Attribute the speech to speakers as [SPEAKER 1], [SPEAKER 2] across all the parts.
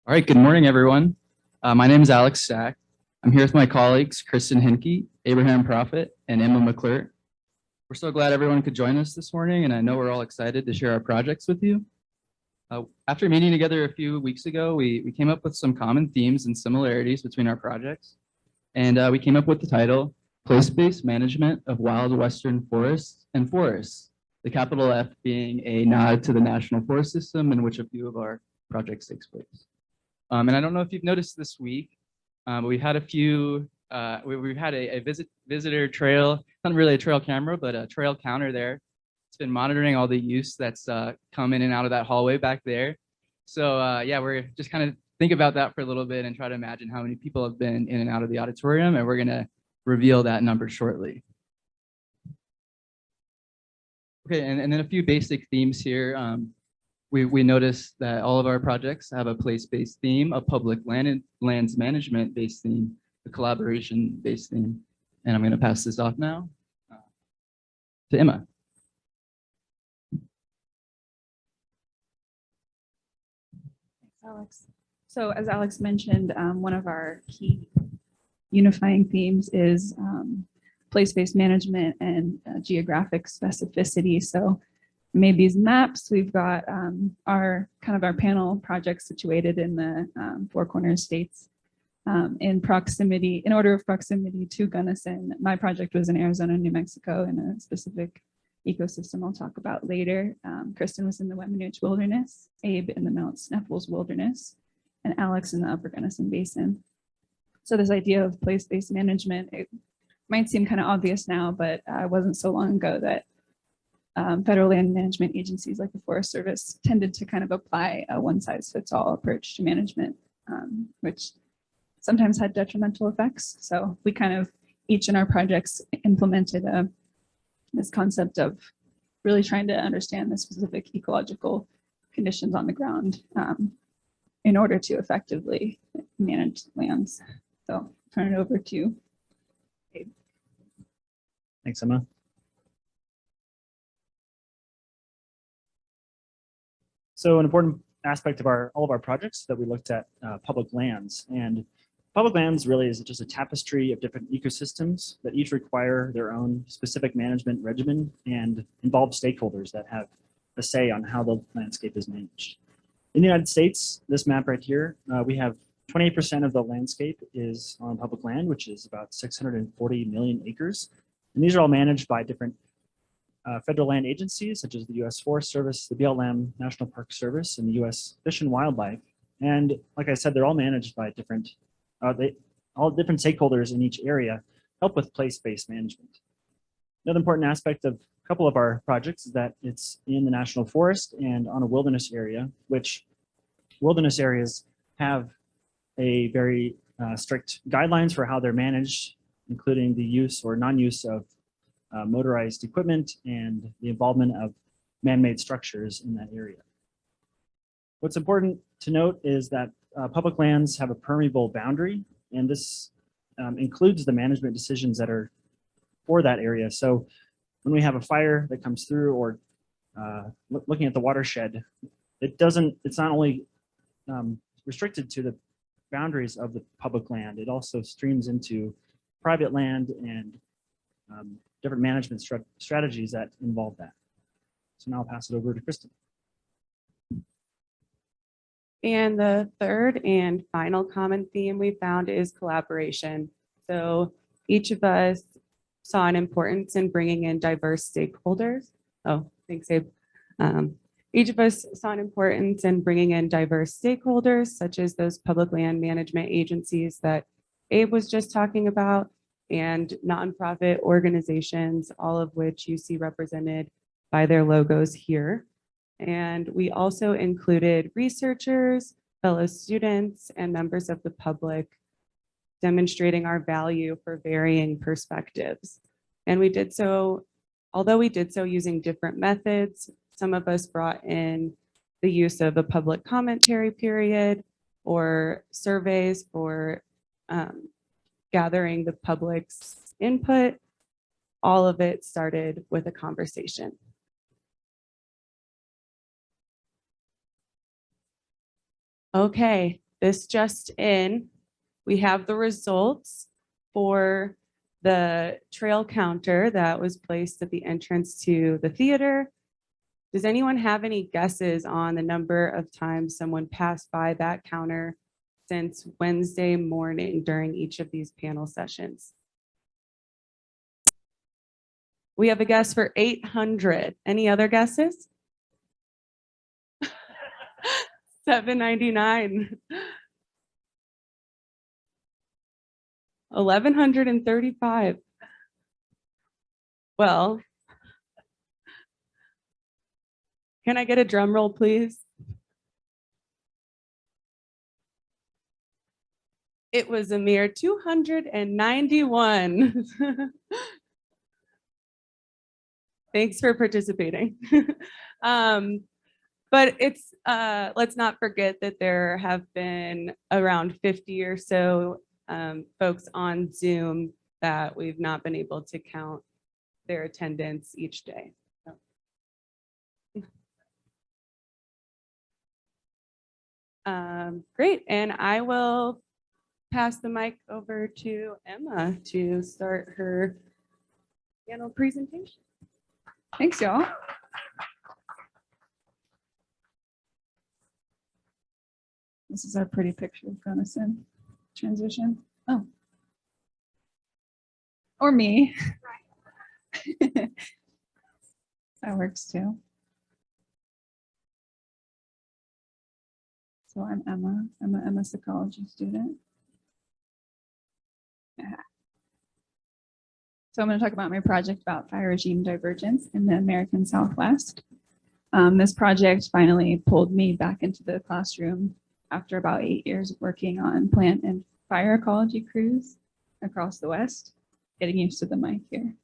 [SPEAKER 1] All right, good morning, everyone. My name is Alex Stach. I'm here with my colleagues, Kristin Hencke, Abraham Profitt, and Emma McClure. We're so glad everyone could join us this morning, and I know we're all excited to share our projects with you. After meeting together a few weeks ago, we came up with some common themes and similarities between our projects, and we came up with the title, Place-Based Management of Wild Western Forests and Forests, the capital F being a nod to the National Forest System in which a few of our projects takes place. And I don't know if you've noticed this week, but we've had a few, we've had a visitor trail, not really a trail camera, but a trail counter there. It's been monitoring all the use that's come in and out of that hallway back there. So yeah, we're just kind of think about that for a little bit and try to imagine how many people have been in and out of the auditorium, and we're gonna reveal that number shortly. Okay, and then a few basic themes here. We noticed that all of our projects have a place-based theme, a public lands management-based theme, a collaboration-based theme. And I'm going to pass this off now to Emma.
[SPEAKER 2] Thanks, Alex. So as Alex mentioned, one of our key unifying themes is place-based management and geographic specificity. So made these maps. We've got our panel projects situated in the Four Corners states in order of proximity to Gunnison. My project was in Arizona, New Mexico, in a specific ecosystem I'll talk about later. Kristin was in the Weminuche Wilderness, Abe in the Mount Sneffels Wilderness, and Alex in the Upper Gunnison Basin. So this idea of place-based management, it might seem kind of obvious now, but it wasn't so long ago that federal land management agencies like the Forest Service tended to kind of apply a one-size-fits-all approach to management, which sometimes had detrimental effects. So we kind of, each in our projects, implemented this concept of really trying to understand the specific ecological conditions on the ground in order to effectively manage lands. So turn it over to Abe.
[SPEAKER 3] Thanks, Emma. So an important aspect of all of our projects that we looked at public lands, and public lands really is just a tapestry of different ecosystems that each require their own specific management regimen and involve stakeholders that have a say on how the landscape is managed. In the United States, this map right here, we have 28% of the landscape is on public land, which is about 640 million acres. And these are all managed by different federal land agencies such as the U.S. Forest Service, the BLM National Park Service, and the U.S. Fish and Wildlife. And like I said, they're all managed by all different stakeholders in each area help with place-based management. Another important aspect of a couple of our projects is that it's in the national forest and on a wilderness area, which wilderness areas have a very strict guidelines for how they're managed, including the use or non-use of motorized equipment and the involvement of man-made structures in that area. What's important to note is that public lands have a permeable boundary, and this includes the management decisions that are for that area. So when we have a fire that comes through, or looking at the watershed, it's not only restricted to the boundaries of the public land, it also streams into private land and different management strategies that involve that. So now I'll pass it over to Kristin.
[SPEAKER 4] And the third and final common theme we found is collaboration. So each of us saw an importance in bringing in diverse stakeholders. Oh, thanks, Abe. Each of us saw an importance in bringing in diverse stakeholders, such as those public land management agencies that Abe was just talking about, and nonprofit organizations, all of which you see represented by their logos here. And we also included researchers, fellow students, and members of the public, demonstrating our value for varying perspectives. And we did so, although we did so using different methods, some of us brought in the use of a public commentary period or surveys for gathering the public's input. All of it started with a conversation. Okay, this just in, we have the results for the trail counter that was placed at the entrance to the theater. Does anyone have any guesses on the number of times someone passed by that counter since Wednesday morning during each of these panel sessions? We have a guess for 800. Any other guesses? 799. 1,135. Well, can I get a drum roll, please? It was a mere 291. Thanks for participating. But it's, let's not forget that there have been around 50 or so folks on Zoom that we've not been able to count their attendance each day. Great, and I will pass the mic over to Emma to start her panel presentation.
[SPEAKER 2] Thanks, y'all. This is our pretty picture of Gunnison transition. Oh. Or me. That works too. So I'm Emma. I'm an MS Ecology student. So I'm going to talk about my project about fire regime divergence in the American Southwest. This project finally pulled me back into the classroom after about 8 years of working on plant and fire ecology crews across the West, getting used to the mic here.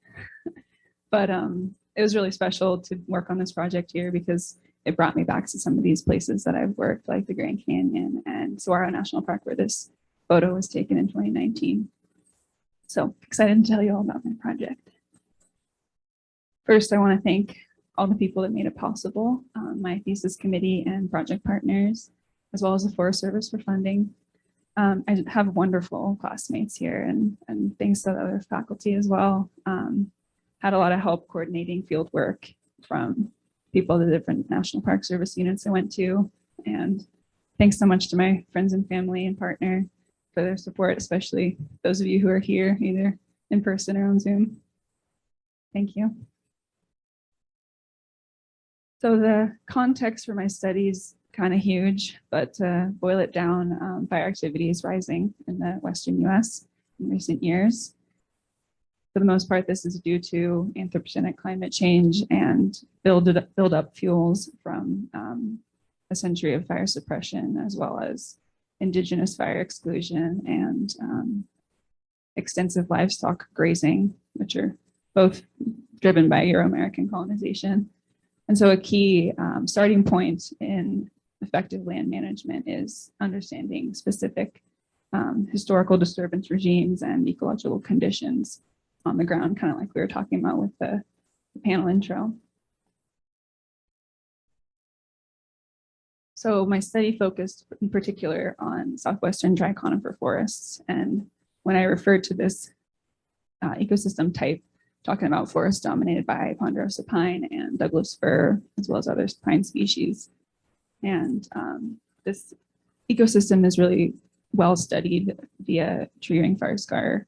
[SPEAKER 2] But it was really special to work on this project here because it brought me back to some of these places that I've worked, like the Grand Canyon and Saguaro National Park, where this photo was taken in 2019. So excited to tell you all about my project. First, I want to thank all the people that made it possible, my thesis committee and project partners, as well as the Forest Service for funding. I have wonderful classmates here and thanks to the other faculty as well. Had a lot of help coordinating field work from people at the different National Park Service units I went to. And thanks so much to my friends and family and partner for their support, especially those of you who are here either in person or on Zoom. Thank you. So the context for my studies kind of huge, but to boil it down, fire activity is rising in the Western US in recent years. For the most part, this is due to anthropogenic climate change and build up fuels from a century of fire suppression, as well as indigenous fire exclusion and extensive livestock grazing, which are both driven by Euro-American colonization. And so a key starting point in effective land management is understanding specific historical disturbance regimes and ecological conditions on the ground, kind of like we were talking about with the panel intro. So my study focused in particular on southwestern dry conifer forests. And when I referred to this ecosystem type, talking about forests dominated by ponderosa pine and Douglas fir, as well as other pine species. And this ecosystem is really well studied via tree ring fire scar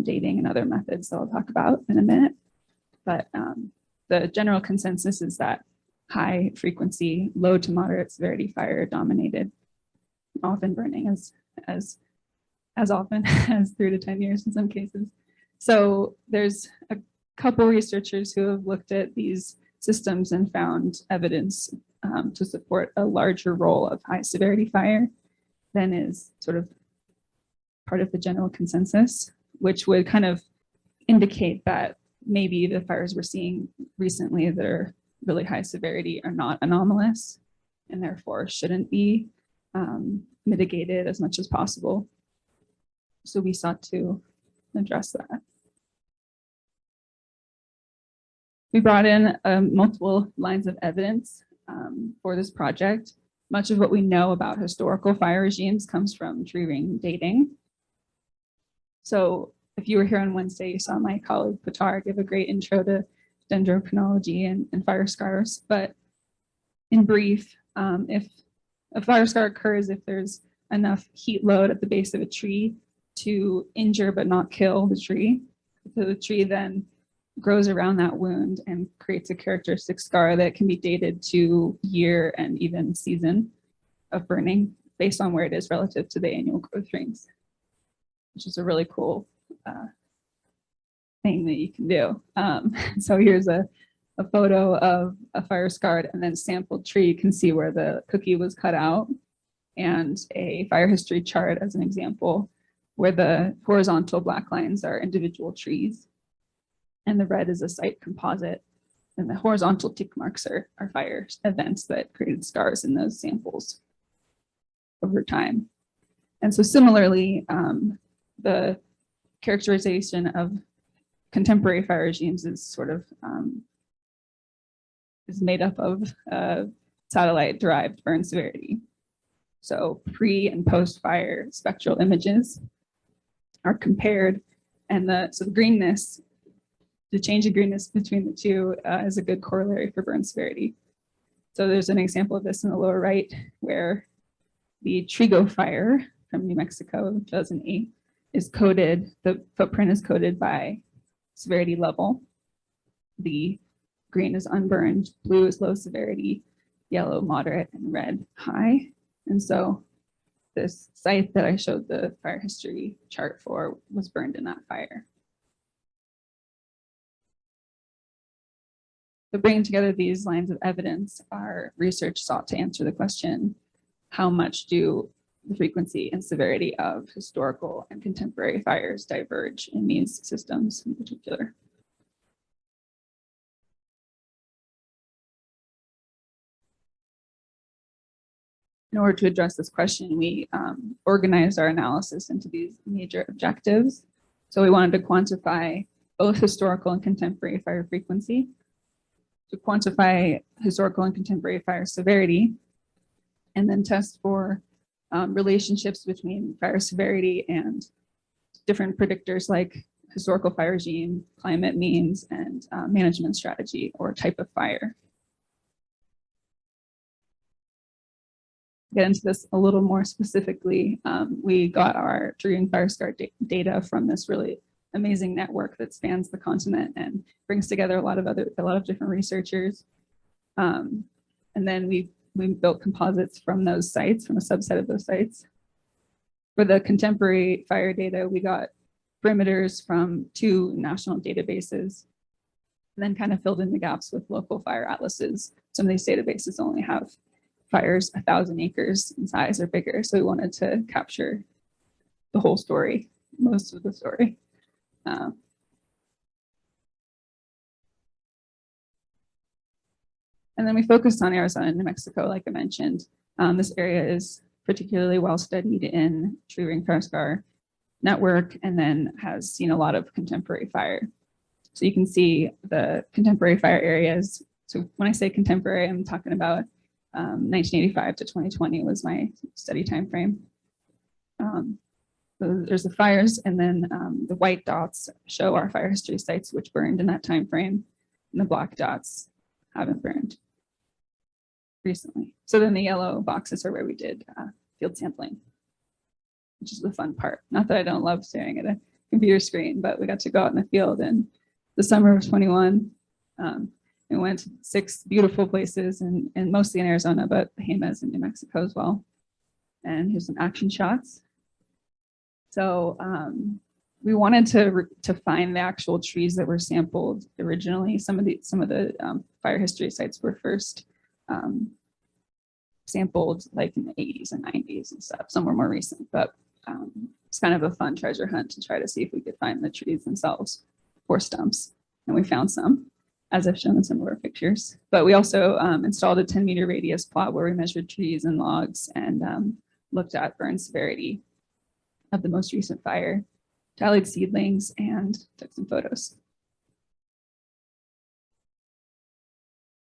[SPEAKER 2] dating and other methods that I'll talk about in a minute. But the general consensus is that high frequency, low to moderate severity fire dominated, often burning as often as 3 to 10 years in some cases. So there's a couple researchers who have looked at these systems and found evidence to support a larger role of high severity fire than is sort of part of the general consensus, which would kind of indicate that maybe the fires we're seeing recently that are really high severity are not anomalous and therefore shouldn't be mitigated as much as possible. So we sought to address that. We brought in multiple lines of evidence for this project. much of what we know about historical fire regimes comes from tree ring dating. So if you were here on Wednesday, you saw my colleague Pitar give a great intro to dendrochronology and fire scars. But in brief, if a fire scar occurs, if there's enough heat load at the base of a tree to injure but not kill the tree, the tree then grows around that wound and creates a characteristic scar that can be dated to year and even season of burning based on where it is relative to the annual growth rings, which is a really cool thing that you can do. So here's a photo of a fire scarred and then sampled tree. You can see where the cookie was cut out, and a fire history chart as an example, where the horizontal black lines are individual trees, and the red is a site composite, and the horizontal tick marks are fire events that created scars in those samples over time. And so similarly, the characterization of contemporary fire regimes is sort of is made up of satellite-derived burn severity. So pre and post fire spectral images are compared, and the greenness, the change in greenness between the two is a good corollary for burn severity. So there's an example of this in the lower right, where the Trigo fire from New Mexico in 2008 is coded, the footprint is coded by severity level. The green is unburned, blue is low severity, yellow moderate, and red high. And so this site that I showed the fire history chart for was burned in that fire. So bringing together these lines of evidence, our research sought to answer the question, how much do the frequency and severity of historical and contemporary fires diverge in these systems in particular? In order to address this question, we organized our analysis into these major objectives. So we wanted to quantify both historical and contemporary fire frequency, to quantify historical and contemporary fire severity, and then test for relationships between fire severity and different predictors like historical fire regime, climate means, and management strategy or type of fire. Get into this a little more specifically, we got our tree ring fire scar data from this really amazing network that spans the continent and brings together a lot of different researchers. And then we built composites from those sites, from a subset of those sites. For the contemporary fire data, we got perimeters from 2 national databases, and then kind of filled in the gaps with local fire atlases. Some of these databases only have fires 1,000 acres in size or bigger, so we wanted to capture the whole story, most of the story. And then we focused on Arizona and New Mexico, like I mentioned. This area is particularly well studied in tree ring fire scar network, and then has seen a lot of contemporary fire. So you can see the contemporary fire areas. So when I say contemporary, I'm talking about 1985 to 2020 was my study time frame. So there's the fires, and then the white dots show our fire history sites which burned in that time frame, and the black dots haven't burned recently. So then the yellow boxes are where we did field sampling, which is the fun part. Not that I don't love staring at a computer screen, but we got to go out in the field in the summer of 21. We went to 6 beautiful places, and mostly in Arizona, but Jemez in New Mexico as well. And here's some action shots. So we wanted to find the actual trees that were sampled originally. Some of the fire history sites were first sampled like in the 80s and 90s and stuff. Some were more recent, but it's kind of a fun treasure hunt to try to see if we could find the trees themselves or stumps. And we found some, as I've shown in some of our pictures. But we also installed a 10-meter radius plot where we measured trees and logs and looked at burn severity of the most recent fire, tallied seedlings, and took some photos.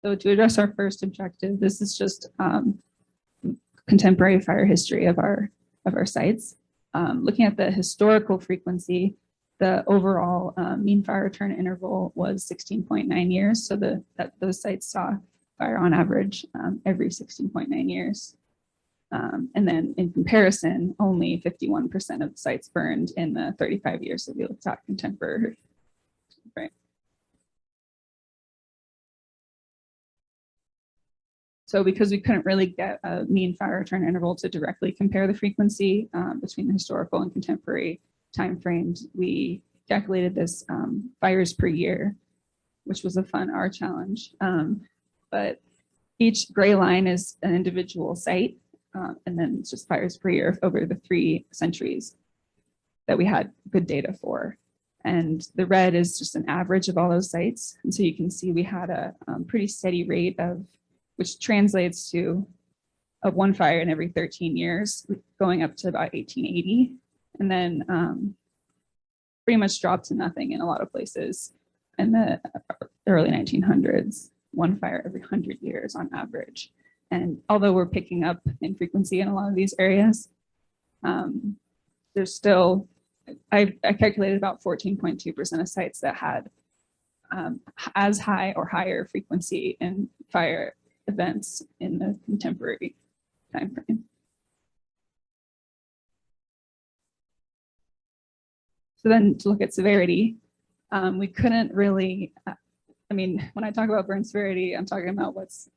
[SPEAKER 2] So to address our first objective, this is just contemporary fire history of our sites. Looking at the historical frequency, the overall mean fire return interval was 16.9 years. So those sites saw fire on average every 16.9 years. And then in comparison, only 51% of the sites burned in the 35 years that we looked at contemporary. Right. So because we couldn't really get a mean fire return interval to directly compare the frequency between the historical and contemporary timeframes, we calculated this fires per year, which was a fun R challenge. But each gray line is an individual site, and then it's just fires per year over the 3 centuries that we had good data for. And the red is just an average of all those sites. And so you can see we had a pretty steady rate of, which translates to one fire in every 13 years, going up to about 1880. And then pretty much dropped to nothing in a lot of places in the early 1900s, 1 fire every 100 years on average. And although we're picking up in frequency in a lot of these areas, there's still, I calculated about 14.2% of sites that had as high or higher frequency in fire events in the contemporary timeframe. So then to look at severity, we couldn't really, I mean, when I talk about burn severity, I'm talking about what's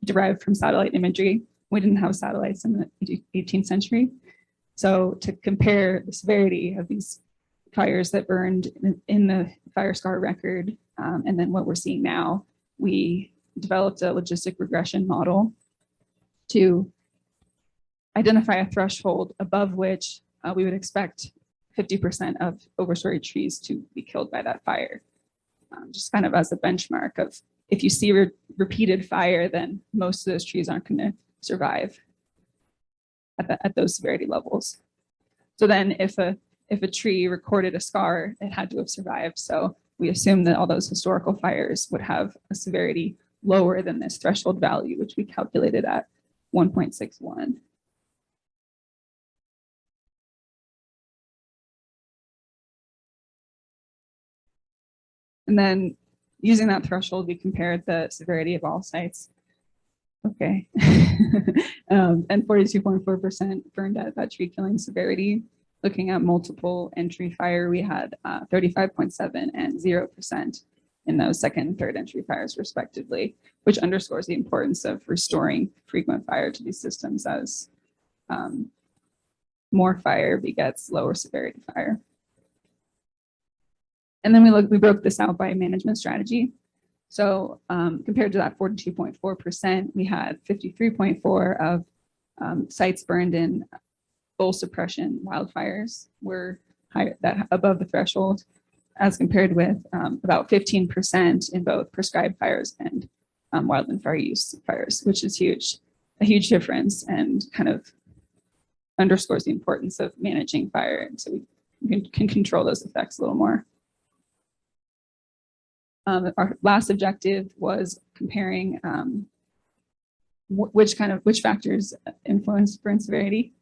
[SPEAKER 2] derived from satellite imagery. We didn't have satellites in the 18th century. So to compare the severity of these fires that burned in the fire scar record, and then what we're seeing now, we developed a logistic regression model to identify a threshold above which we would expect 50% of overstory trees to be killed by that fire. Just kind of as a benchmark of, if you see repeated fire, then most of those trees aren't going to survive at those severity levels. So then if a tree recorded a scar, it had to have survived. So we assume that all those historical fires would have a severity lower than this threshold value, which we calculated at 1.61. And then using that threshold, we compared the severity of all sites. Okay. And 42.4% burned at that tree killing severity. Looking at multiple entry fire, we had 35.7 and 0% in those second and third entry fires respectively, which underscores the importance of restoring frequent fire to these systems, as more fire begets lower severity fire. And then we broke this out by management strategy. So compared to that 42.4%, we had 53.4 of sites burned in full suppression wildfires were higher, that above the threshold, as compared with about 15% in both prescribed fires and wildland fire use fires, which is huge, a huge difference, and kind of underscores the importance of managing fire so we can control those effects a little more. Our last objective was comparing which factors influence burn severity.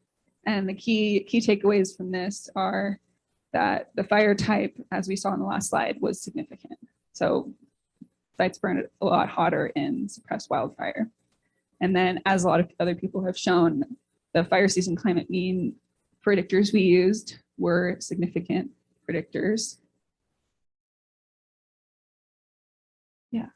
[SPEAKER 2] And the key takeaways from this are that the fire type, as we saw in the last slide, was significant. So sites burned a lot hotter in suppressed wildfire. And then, as a lot of other people have shown, the fire season climate mean predictors we used were significant predictors. Yeah.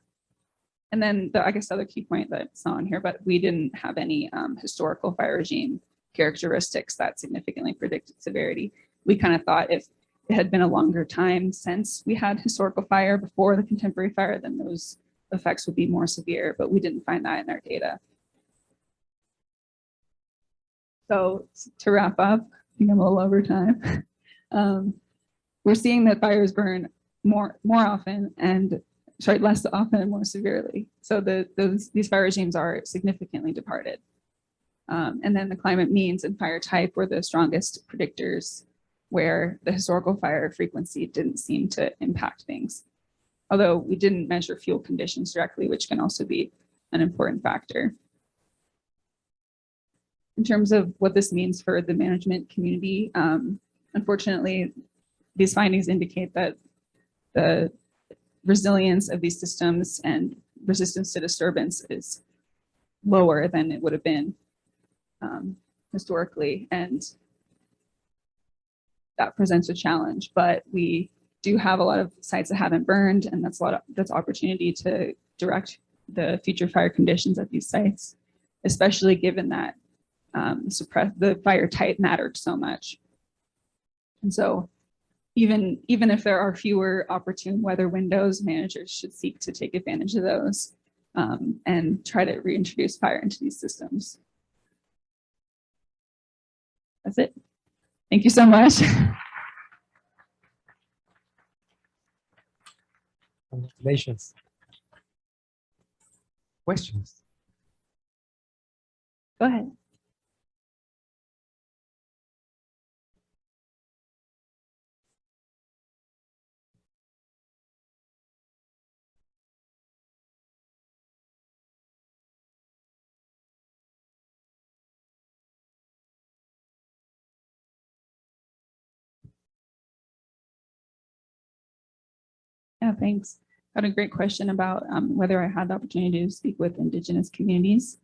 [SPEAKER 2] And then I guess the other key point that it's not on here, but we didn't have any historical fire regime characteristics that significantly predicted severity. We kind of thought if it had been a longer time since we had historical fire before the contemporary fire, then those effects would be more severe, but we didn't find that in our data. So to wrap up, I think I'm a little over time. We're seeing that fires burn more often and less often and more severely. So these fire regimes are significantly departed. And then the climate means and fire type were the strongest predictors, where the historical fire frequency didn't seem to impact things. Although we didn't measure fuel conditions directly, which can also be an important factor. in terms of what this means for the management community, unfortunately, these findings indicate that the resilience of these systems and resistance to disturbance is lower than it would have been historically, and that presents a challenge. But we do have a lot of sites that haven't burned, and that's opportunity to direct the future fire conditions at these sites, especially given that the fire type mattered so much. And so even if there are fewer opportune weather windows, managers should seek to take advantage of those and try to reintroduce fire into these systems. That's it. Thank you so much.
[SPEAKER 5] Congratulations. Questions?
[SPEAKER 2] Go ahead. Yeah, thanks. Got a great question about whether I had the opportunity to speak with Indigenous communities.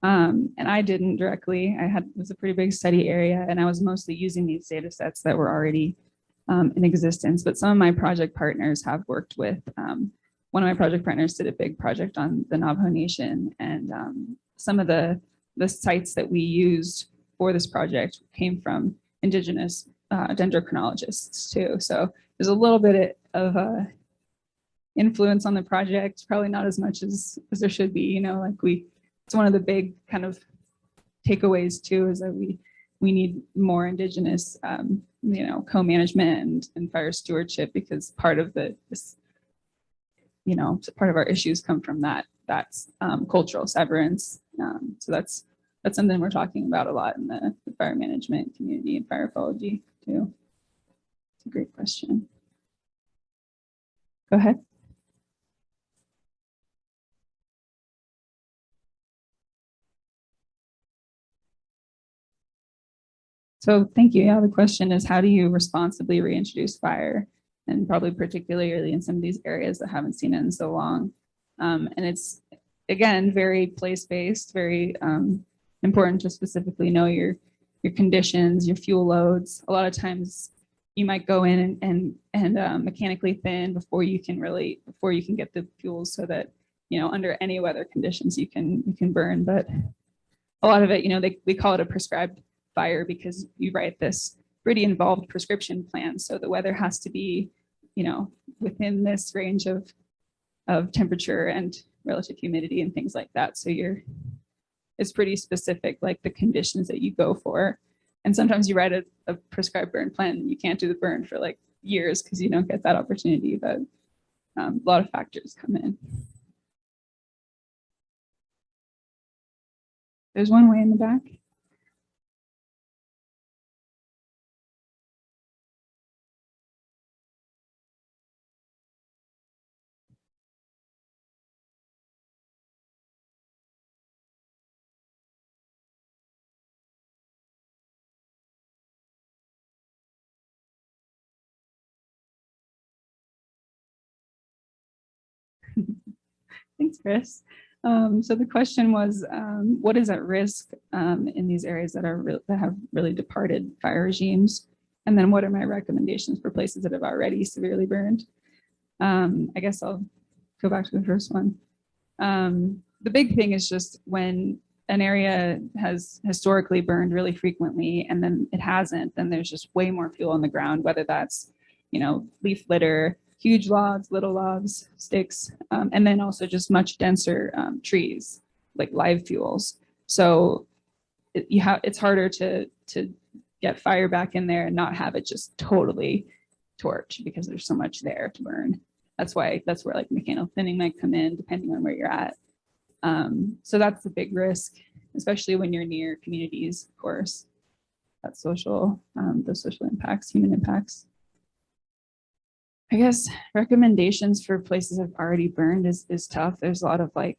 [SPEAKER 2] And I didn't directly. It was a pretty big study area, and I was mostly using these data sets that were already in existence. But some of my project partners have worked with, one of my project partners did a big project on the Navajo Nation, and some of the sites that we used for this project came from Indigenous dendrochronologists too. So there's a little bit of influence on the project, probably not as much as there should be. You know, like it's one of the big kind of takeaways too, is that we need more Indigenous, you know, co-management and fire stewardship, because part of this, you know, part of our issues come from that's cultural severance. So that's something we're talking about a lot in the fire management community and fire ecology too. It's a great question. Go ahead. So thank you. Yeah, the question is, how do you responsibly reintroduce fire? And probably particularly in some of these areas that haven't seen it in so long. And it's, again, very place-based, very important to specifically know your conditions, your fuel loads. A lot of times you might go in and mechanically thin before you can get the fuels, so that, you know, under any weather conditions you can burn. But a lot of it, you know, we call it a prescribed fire because you write this pretty involved prescription plan. So the weather has to be, you know, within this range of temperature and relative humidity and things like that. So it's pretty specific, like the conditions that you go for. And sometimes you write a prescribed burn plan and you can't do the burn for like years because you don't get that opportunity. But a lot of factors come in. There's one way in the back. Thanks, Chris. So the question was, what is at risk in these areas that have really departed fire regimes? And then what are my recommendations for places that have already severely burned? I guess I'll go back to the first one. The big thing is just when an area has historically burned really frequently and then it hasn't, then there's just way more fuel on the ground, whether that's, you know, leaf litter, huge logs, little logs, sticks, and then also just much denser trees, like live fuels. So it's harder to get fire back in there and not have it just totally torch because there's so much there to burn. That's where like mechanical thinning might come in, depending on where you're at. So that's the big risk, especially when you're near communities, of course. That's those social impacts, human impacts. I guess recommendations for places that have already burned is tough. There's a lot of like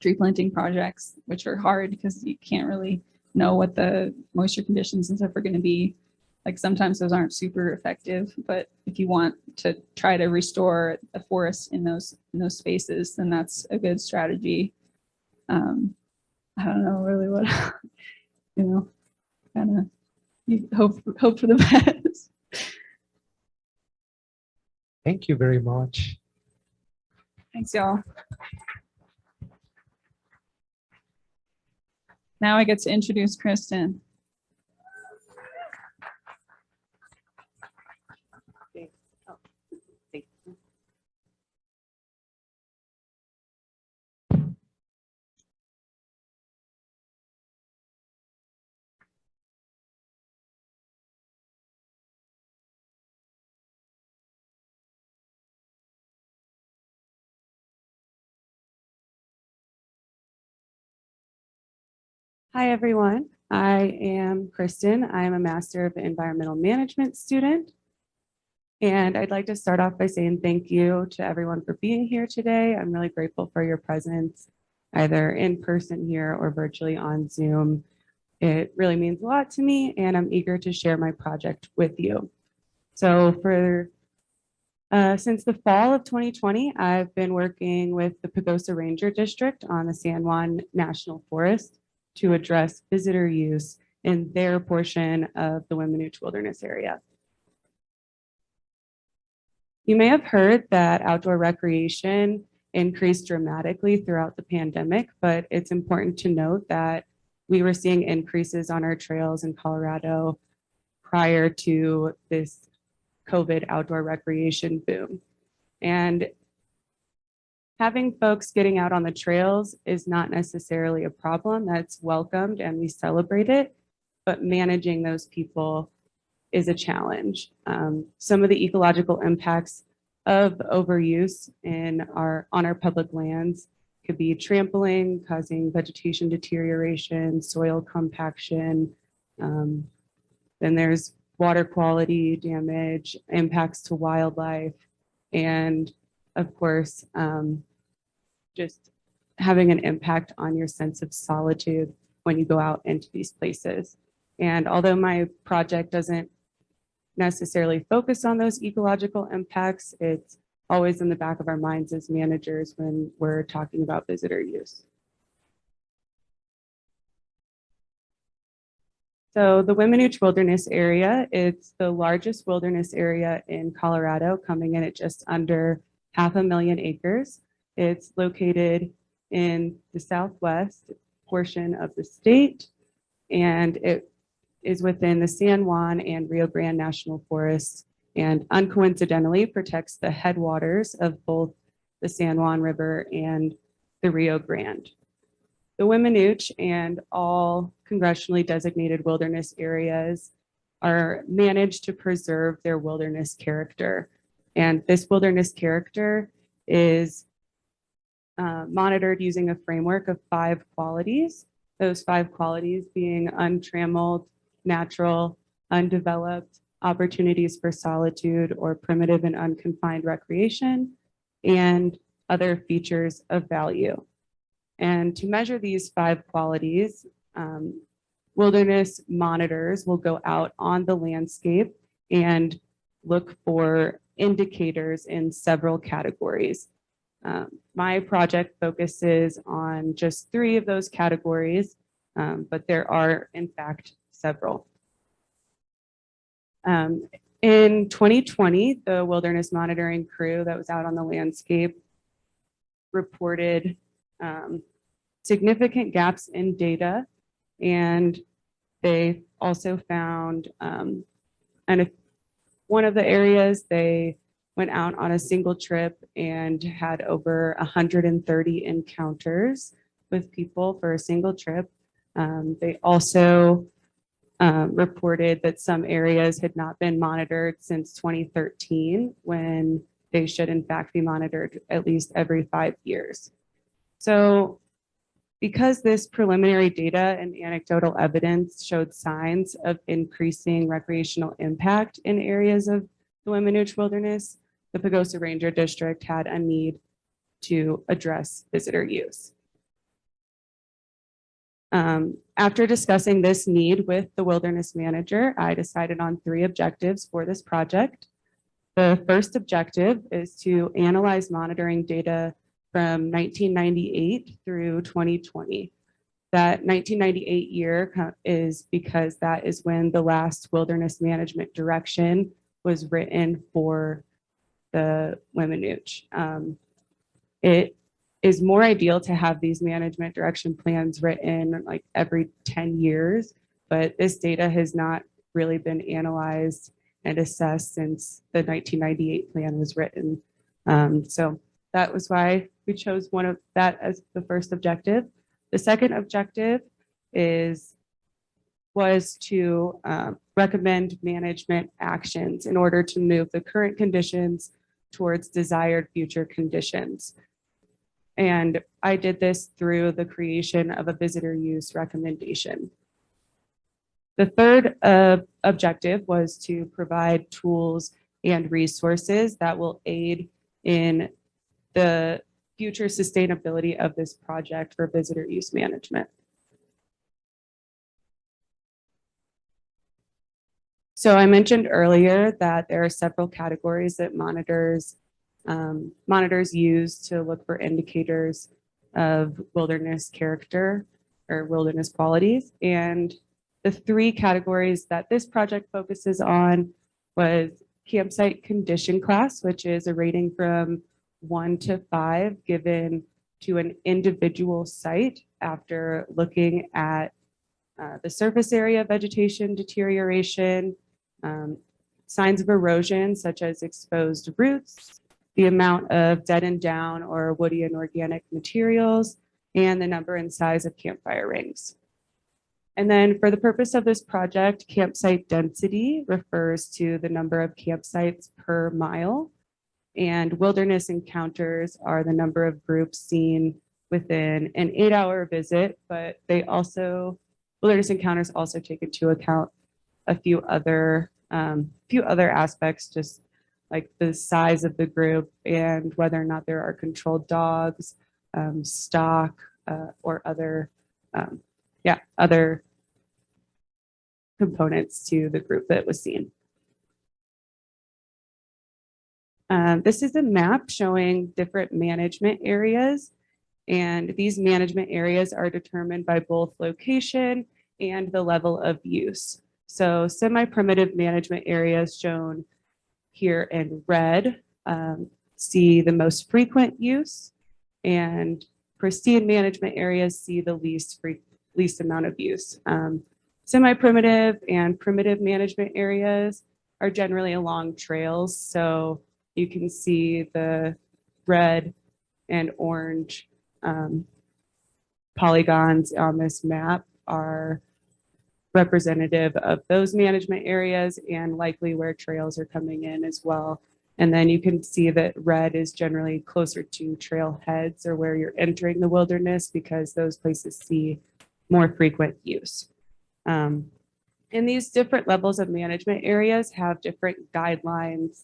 [SPEAKER 2] tree planting projects, which are hard because you can't really know what the moisture conditions and stuff are going to be. Like sometimes those aren't super effective, but if you want to try to restore a forest in those spaces, then that's a good strategy. I don't know really what, kind of you hope for the best.
[SPEAKER 5] Thank you very much.
[SPEAKER 2] Thanks, y'all. Now I get to introduce Kristin.
[SPEAKER 4] Hi, everyone. I am Kristin. I am a Master of Environmental Management student. And I'd like to start off by saying thank you to everyone for being here today. I'm really grateful for your presence, either in person here or virtually on Zoom. It really means a lot to me, and I'm eager to share my project with you. So since the fall of 2020, I've been working with the Pagosa Ranger District on the San Juan National Forest to address visitor use in their portion of the Weminuche Wilderness area. You may have heard that outdoor recreation increased dramatically throughout the pandemic, but it's important to note that we were seeing increases on our trails in Colorado prior to this COVID outdoor recreation boom. And having folks getting out on the trails is not necessarily a problem. That's welcomed and we celebrate it, but managing those people is a challenge. Some of the ecological impacts of overuse on our public lands could be trampling, causing vegetation deterioration, soil compaction. Then there's water quality damage, impacts to wildlife, and of course, just having an impact on your sense of solitude when you go out into these places. And although my project doesn't necessarily focus on those ecological impacts, it's always in the back of our minds as managers when we're talking about visitor use. So the Weminuche Wilderness Area, it's the largest wilderness area in Colorado, coming in at just under 500,000 acres. It's located in the southwest portion of the state, and it is within the San Juan and Rio Grande National Forests, and uncoincidentally protects the headwaters of both the San Juan River and the Rio Grande. The Weminuche and all congressionally designated wilderness areas are managed to preserve their wilderness character. And this wilderness character is monitored using a framework of 5 qualities. Those 5 qualities being untrammeled, natural, undeveloped, opportunities for solitude or primitive and unconfined recreation, and other features of value. And to measure these 5 qualities, wilderness monitors will go out on the landscape and look for indicators in several categories. My project focuses on just 3 of those categories, but there are in fact several. In 2020, the wilderness monitoring crew that was out on the landscape reported significant gaps in data, and they also found, and if one of the areas they went out on a single trip and had over 130 encounters with people for a single trip. They also reported that some areas had not been monitored since 2013, when they should in fact be monitored at least every 5 years. So because this preliminary data and anecdotal evidence showed signs of increasing recreational impact in areas of the Weminuche Wilderness, the Pagosa Ranger District had a need to address visitor use. After discussing this need with the wilderness manager, I decided on 3 objectives for this project. The first objective is to analyze monitoring data from 1998 through 2020. That 1998 year is because that is when the last wilderness management direction was written for the Weminuche. It is more ideal to have these management direction plans written like every 10 years, but this data has not really been analyzed and assessed since the 1998 plan was written. So that was why we chose one of that as the first objective. The second objective was to recommend management actions in order to move the current conditions towards desired future conditions. And I did this through the creation of a visitor use recommendation. The third objective was to provide tools and resources that will aid in the future sustainability of this project for visitor use management. So I mentioned earlier that there are several categories that monitors use to look for indicators of wilderness character or wilderness qualities. And the 3 categories that this project focuses on was campsite condition class, which is a rating from 1 to 5 given to an individual site after looking at the surface area vegetation deterioration, signs of erosion such as exposed roots, the amount of dead and down or woody and organic materials, and the number and size of campfire rings. And then for the purpose of this project, campsite density refers to the number of campsites per mile, and wilderness encounters are the number of groups seen within an 8-hour visit, but wilderness encounters also take into account a few other aspects, just like the size of the group and whether or not there are controlled dogs, stock, or other components to the group that was seen. This is a map showing different management areas, and these management areas are determined by both location and the level of use. So semi-primitive management areas shown here in red see the most frequent use, and pristine management areas see the least amount of use. Semi-primitive and primitive management areas are generally along trails, so you can see the red and orange polygons on this map are representative of those management areas and likely where trails are coming in as well. And then you can see that red is generally closer to trailheads or where you're entering the wilderness because those places see more frequent use. And these different levels of management areas have different guidelines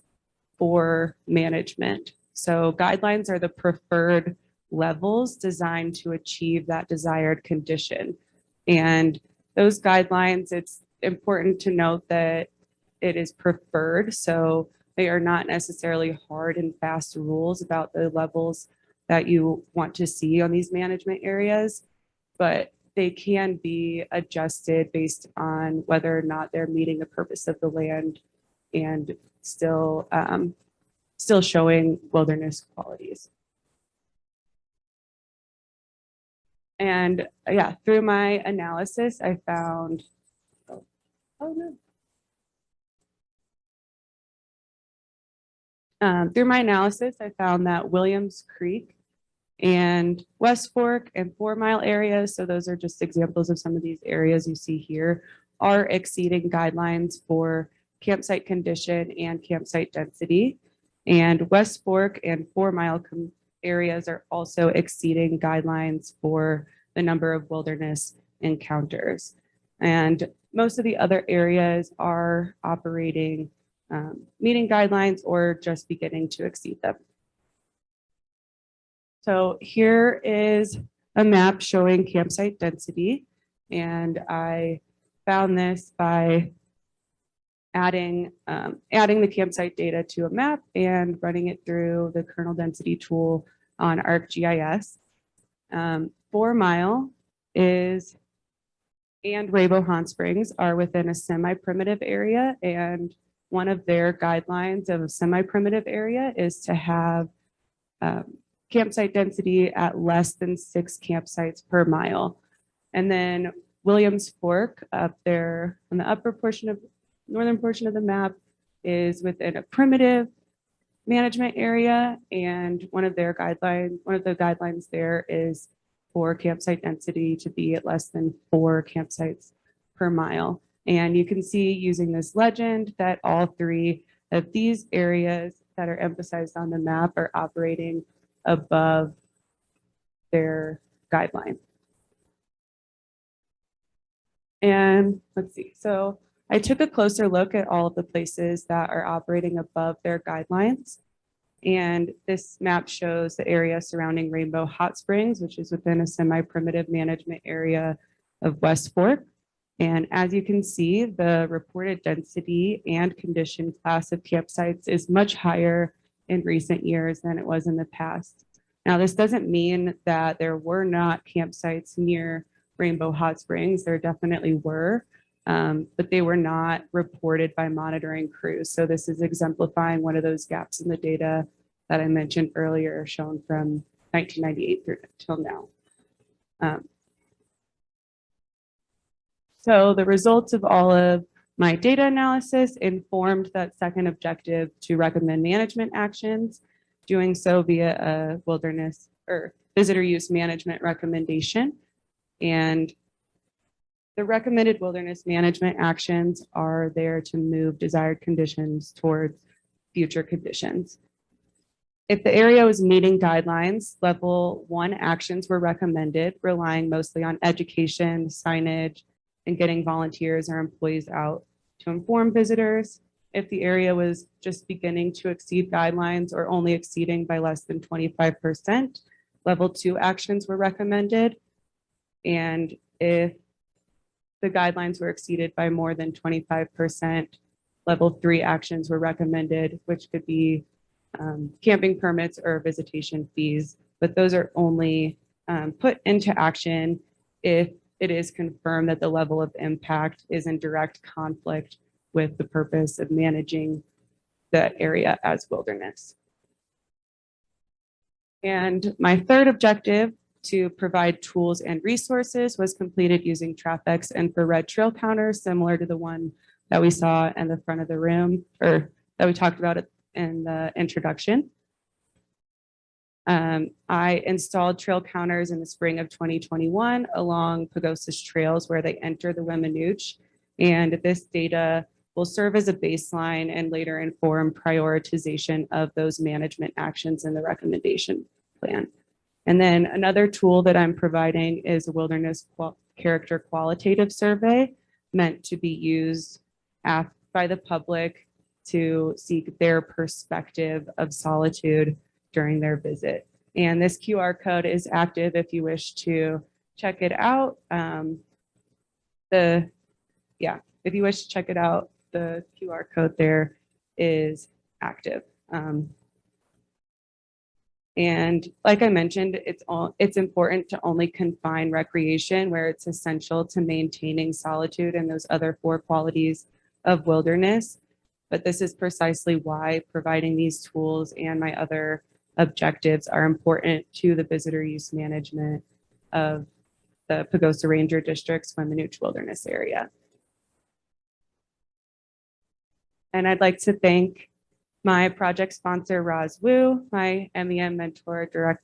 [SPEAKER 4] for management. So guidelines are the preferred levels designed to achieve that desired condition. And those guidelines, it's important to note that it is preferred. So they are not necessarily hard and fast rules about the levels that you want to see on these management areas, but they can be adjusted based on whether or not they're meeting the purpose of the land and still showing wilderness qualities. And yeah, through my analysis, I found, through my analysis, I found that Williams Creek and West Fork and 4 Mile areas, so those are just examples of some of these areas you see here, are exceeding guidelines for campsite condition and campsite density. And West Fork and 4 Mile areas are also exceeding guidelines for the number of wilderness encounters. And most of the other areas are operating, meeting guidelines or just beginning to exceed them. So here is a map showing campsite density. And I found this by adding the campsite data to a map and running it through the kernel density tool on ArcGIS. 4 Mile is and Rainbow Hot Springs are within a semi-primitive area, and one of their guidelines of a semi-primitive area is to have campsite density at less than 6 campsites per mile. And then Williams Fork up there on the upper portion of northern portion of the map is within a primitive management area, and one of the guidelines there is for campsite density to be at less than 4 campsites per mile. And you can see using this legend that all 3 of these areas that are emphasized on the map are operating above their guideline. And let's see, so I took a closer look at all of the places that are operating above their guidelines. And this map shows the area surrounding Rainbow Hot Springs, which is within a semi-primitive management area of West Fork. And as you can see, the reported density and condition class of campsites is much higher in recent years than it was in the past. Now, this doesn't mean that there were not campsites near Rainbow Hot Springs. There definitely were, but they were not reported by monitoring crews. So this is exemplifying one of those gaps in the data that I mentioned earlier, shown from 1998 through till now. So the results of all of my data analysis informed that second objective to recommend management actions, doing so via a wilderness or visitor use management recommendation. And the recommended wilderness management actions are there to move desired conditions towards future conditions. If the area was meeting guidelines, level 1 actions were recommended, relying mostly on education, signage, and getting volunteers or employees out to inform visitors. If the area was just beginning to exceed guidelines or only exceeding by less than 25%, level 2 actions were recommended. And if the guidelines were exceeded by more than 25%, level 3 actions were recommended, which could be camping permits or visitation fees, but those are only put into action if it is confirmed that the level of impact is in direct conflict with the purpose of managing the area as wilderness. And my third objective, to provide tools and resources, was completed using TrafX infrared trail counters, similar to the one that we saw in the front of the room, or that we talked about in the introduction. I installed trail counters in the spring of 2021 along Pagosa's trails where they enter the Weminuche, and this data will serve as a baseline and later inform prioritization of those management actions in the recommendation plan. And then another tool that I'm providing is a wilderness character qualitative survey meant to be used by the public to seek their perspective of solitude during their visit. And this QR code is active if you wish to check it out. If you wish to check it out, the QR code there is active. And like I mentioned, it's important to only confine recreation where it's essential to maintaining solitude and those other 4 qualities of wilderness. But this is precisely why providing these tools and my other objectives are important to the visitor use management of the Pagosa Ranger District's Weminuche Wilderness area. And I'd like to thank my project sponsor, Roz Wu, my MEM mentor,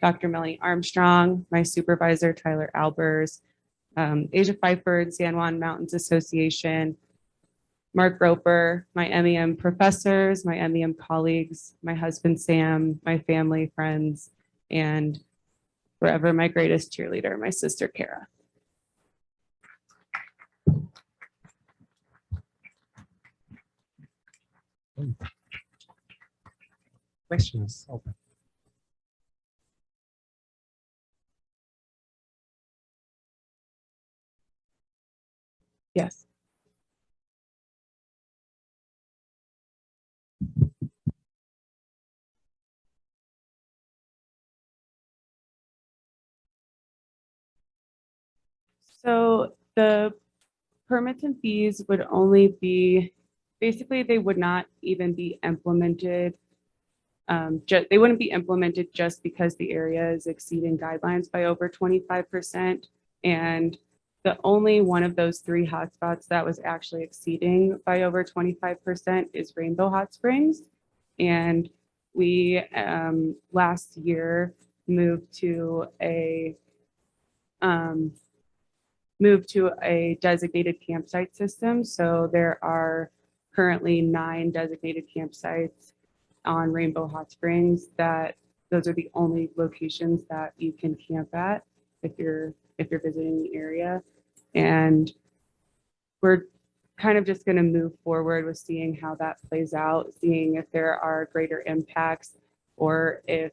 [SPEAKER 4] Dr. Melanie Armstrong, my supervisor, Tyler Albers, Asia Pfeiffer and San Juan Mountains Association, Mark Roper, my MEM professors, my MEM colleagues, my husband, Sam, my family, friends, and forever my greatest cheerleader, my sister, Kara.
[SPEAKER 5] Questions? Open.
[SPEAKER 4] Yes. So the permits and fees would only be, basically, they would not even be implemented. They wouldn't be implemented just because the area is exceeding guidelines by over 25%. And the only one of those 3 hotspots that was actually exceeding by over 25% is Rainbow Hot Springs. And we last year moved to a designated campsite system. So there are currently 9 designated campsites on Rainbow Hot Springs that those are the only locations that you can camp at if you're visiting the area. And we're kind of just going to move forward with seeing how that plays out, seeing if there are greater impacts or if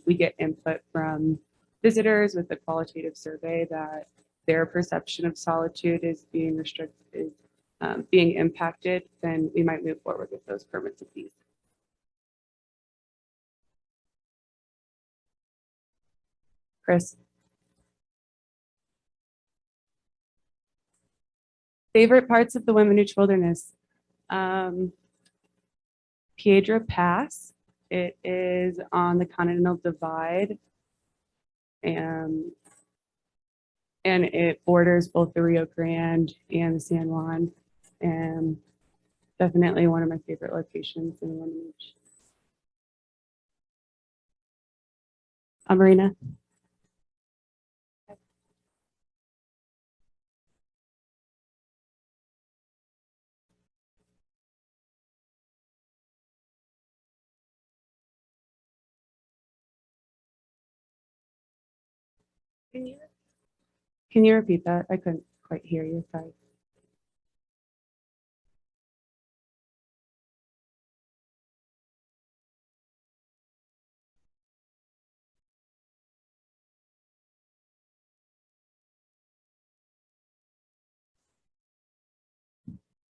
[SPEAKER 4] we get input from visitors with the qualitative survey that their perception of solitude is being restricted, being impacted, then we might move forward with those permits and fees. Chris. Favorite parts of the Women Wilderness. Piedra Pass. It is on the Continental Divide. And it borders both the Rio Grande and the San Juan. And definitely one of my favorite locations in Women Beach. Marina. Can you repeat that? I couldn't quite hear you. Sorry.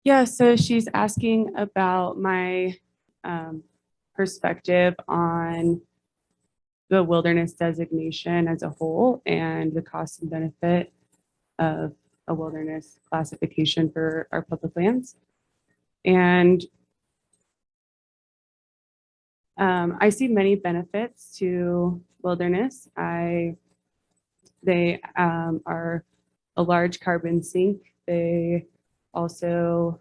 [SPEAKER 4] Yeah, so she's asking about my perspective on the wilderness designation as a whole and the cost and benefit of a wilderness classification for our public lands. And I see many benefits to wilderness. They are a large carbon sink. They also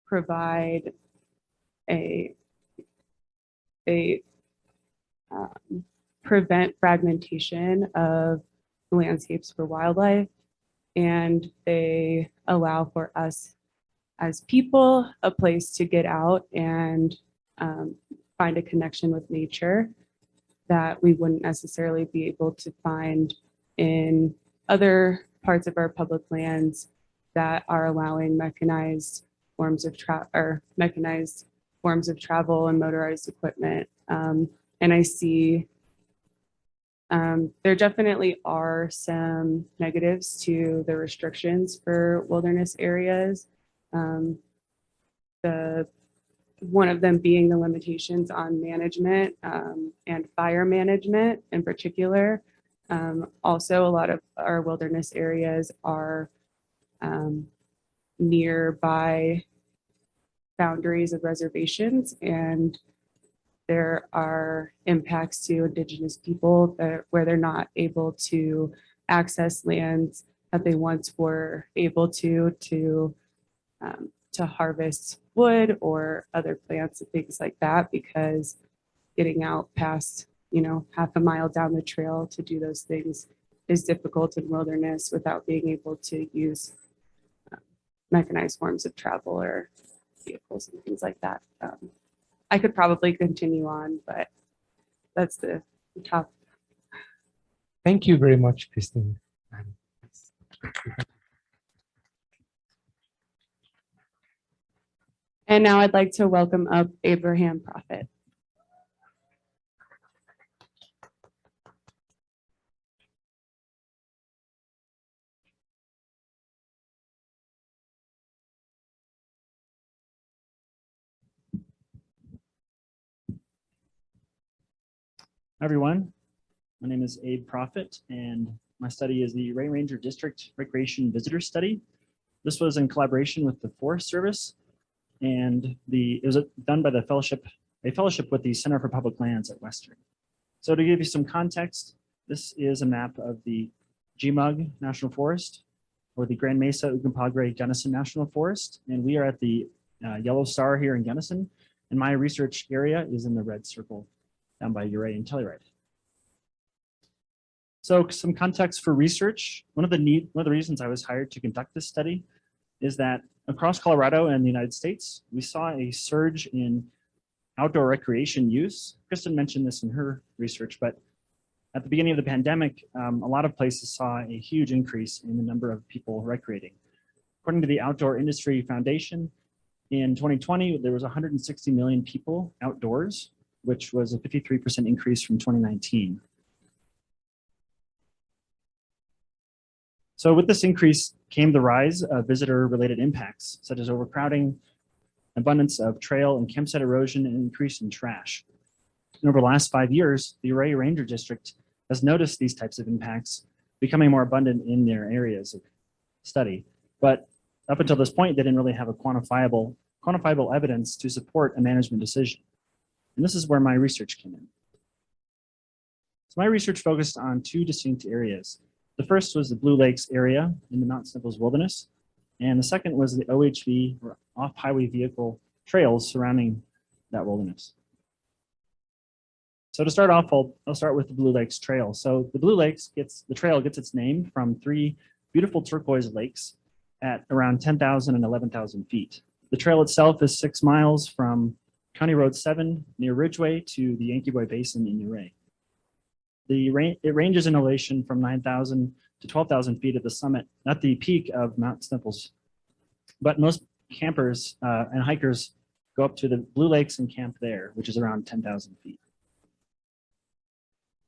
[SPEAKER 4] provide prevent fragmentation of landscapes for wildlife, and they allow for us as people a place to get out and find a connection with nature that we wouldn't necessarily be able to find in other parts of our public lands that are allowing mechanized forms of travel and motorized equipment. And I see there definitely are some negatives to the restrictions for wilderness areas. One of them being the limitations on management and fire management in particular. Also, a lot of our wilderness areas are nearby boundaries of reservations, and there are impacts to Indigenous people where they're not able to access lands that they once were able to harvest wood or other plants and things like that, because getting out past, half a mile down the trail to do those things is difficult in wilderness without being able to use mechanized forms of travel or vehicles and things like that. I could probably continue on, but that's the top.
[SPEAKER 5] Thank you very much, Kristin.
[SPEAKER 4] And now I'd like to welcome up Abraham Profitt.
[SPEAKER 3] Hi, everyone. My name is Abe Profitt, and my study is the Ray Ranger District Recreation Visitor Study. This was in collaboration with the Forest Service, and it was done by a fellowship with the Center for Public Lands at Western. So to give you some context, this is a map of the Jimug National Forest, or the Grand Mesa Uncompahgre Gunnison National Forest, and we are at the yellow star here in Gunnison, and my research area is in the red circle down by Uray and Telluride. So some context for research. One of the reasons I was hired to conduct this study is that across Colorado and the United States, we saw a surge in outdoor recreation use. Kristin mentioned this in her research, but at the beginning of the pandemic, a lot of places saw a huge increase in the number of people recreating. According to the Outdoor Industry Foundation, in 2020, there was 160 million people outdoors, which was a 53% increase from 2019. So with this increase came the rise of visitor-related impacts, such as overcrowding, abundance of trail and campsite erosion, and increase in trash. And over the last 5 years, the Uray Ranger District has noticed these types of impacts becoming more abundant in their areas of study. But up until this point, they didn't really have a quantifiable evidence to support a management decision. And this is where my research came in. So my research focused on two distinct areas. The first was the Blue Lakes area in the Mount Sniffles Wilderness, and the second was the OHV, or off-highway vehicle trails surrounding that wilderness. So to start off, I'll start with the Blue Lakes Trail. So the Blue Lakes trail gets its name from three beautiful turquoise lakes at around 10,000 and 11,000 feet. The trail itself is 6 miles from County Road 7 near Ridgeway to the Yankee Boy Basin in Uray. It ranges in elevation from 9,000 to 12,000 feet at the summit, at the peak of Mount Sniffles. But most campers and hikers go up to the Blue Lakes and camp there, which is around 10,000 feet.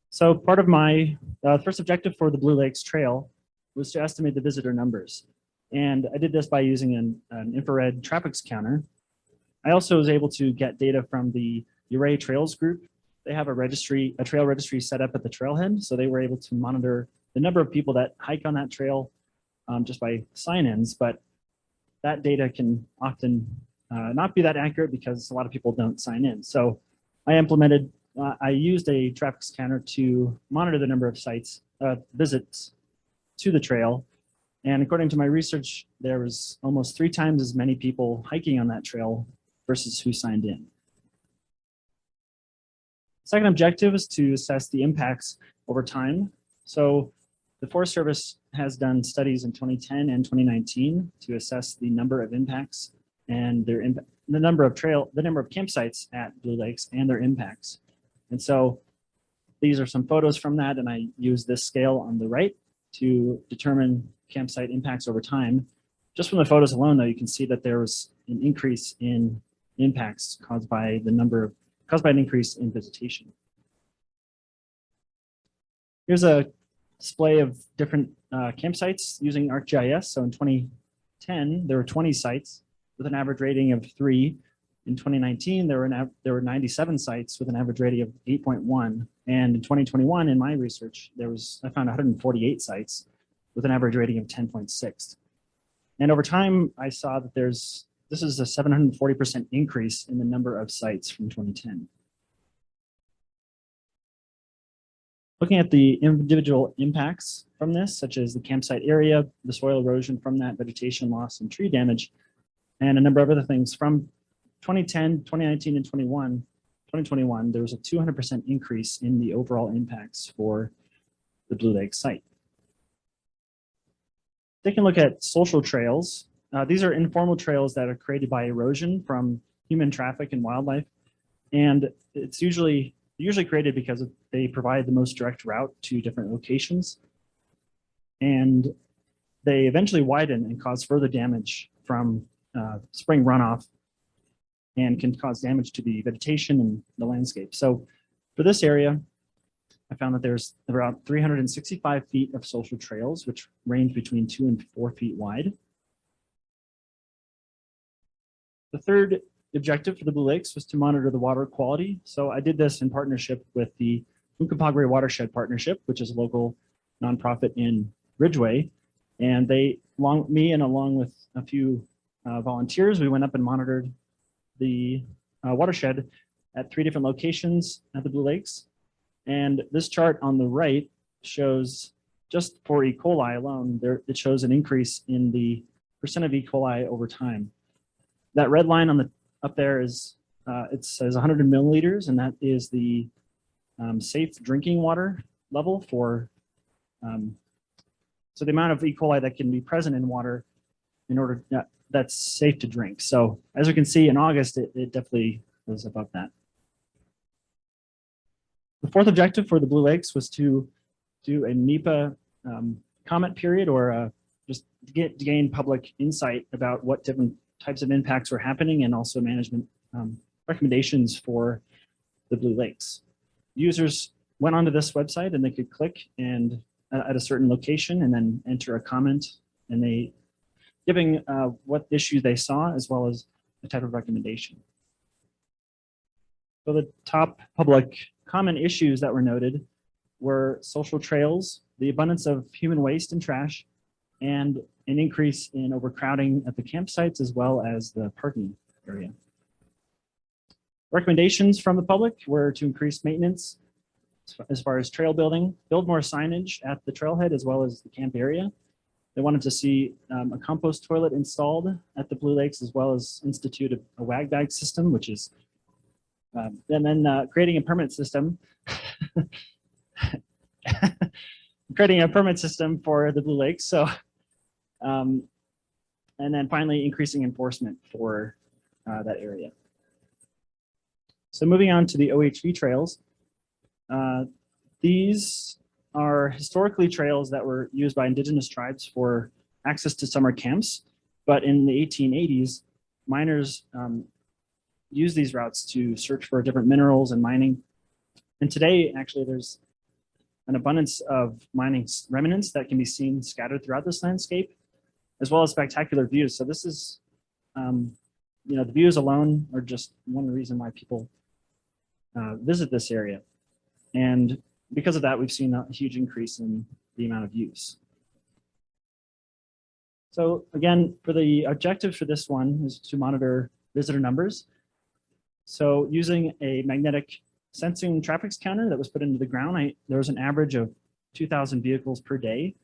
[SPEAKER 3] So part of my first objective for the Blue Lakes Trail was to estimate the visitor numbers. And I did this by using an infrared traffic counter. I also was able to get data from the Uray Trails group. They have a trail registry set up at the trailhead. So they were able to monitor the number of people that hike on that trail just by sign-ins, but that data can often not be that accurate because a lot of people don't sign in. So I used a traffic scanner to monitor the number of visits to the trail. And according to my research, there was almost 3 times as many people hiking on that trail versus who signed in. Second objective is to assess the impacts over time. So the Forest Service has done studies in 2010 and 2019 to assess the number of impacts and the number of campsites at Blue Lakes and their impacts. And so these are some photos from that, and I use this scale on the right to determine campsite impacts over time. Just from the photos alone, though, you can see that there was an increase in impacts caused by an increase in visitation. Here's a display of different campsites using ArcGIS. So in 2010, there were 20 sites with an average rating of 3. In 2019, there were 97 sites with an average rating of 8.1. And in 2021, in my research, I found 148 sites with an average rating of 10.6. And over time, I saw that this is a 740% increase in the number of sites from 2010. Looking at the individual impacts from this, such as the campsite area, the soil erosion from that, vegetation loss, and tree damage, and a number of other things from 2010, 2019, and 2021, there was a 200% increase in the overall impacts for the Blue Lake site. Taking a look at social trails, these are informal trails that are created by erosion from human traffic and wildlife. And it's usually created because they provide the most direct route to different locations. And they eventually widen and cause further damage from spring runoff and can cause damage to the vegetation and the landscape. So for this area, I found that there's about 365 feet of social trails, which range between 2 and 4 feet wide. The third objective for the Blue Lakes was to monitor the water quality. So I did this in partnership with the Uncompahgre Watershed Partnership, which is a local nonprofit in Ridgeway. And me and along with a few volunteers, we went up and monitored the watershed at 3 different locations at the Blue Lakes. And this chart on the right shows, just for E. coli alone, it shows an increase in the percent of E. coli over time. That red line on the up there is, it says 100 milliliters, and that is the safe drinking water level for, so the amount of E. coli that can be present in water in order that's safe to drink. So as we can see in August, it definitely was above that. The fourth objective for the Blue Lakes was to do a NEPA comment period, or just gain public insight about what different types of impacts were happening, and also management recommendations for the Blue Lakes. Users went onto this website and they could click and at a certain location and then enter a comment, and they giving what issue they saw as well as the type of recommendation. So the top public common issues that were noted were social trails, the abundance of human waste and trash, and an increase in overcrowding at the campsites as well as the parking area. Recommendations from the public were to increase maintenance as far as trail building, build more signage at the trailhead as well as the camp area. They wanted to see a compost toilet installed at the Blue Lakes, as well as institute a wag bag system, which is, and then creating a permit system, creating a permit system for the Blue Lakes. So, and then finally increasing enforcement for that area. So moving on to the OHV trails, these are historically trails that were used by indigenous tribes for access to summer camps. But in the 1880s, miners used these routes to search for different minerals and mining. And today, actually, there's an abundance of mining remnants that can be seen scattered throughout this landscape, as well as spectacular views. So this is, the views alone are just one reason why people visit this area. And because of that, we've seen a huge increase in the amount of use. So again, for the objective for this one is to monitor visitor numbers. So using a magnetic sensing traffic counter that was put into the ground, there was an average of 2,000 vehicles per day.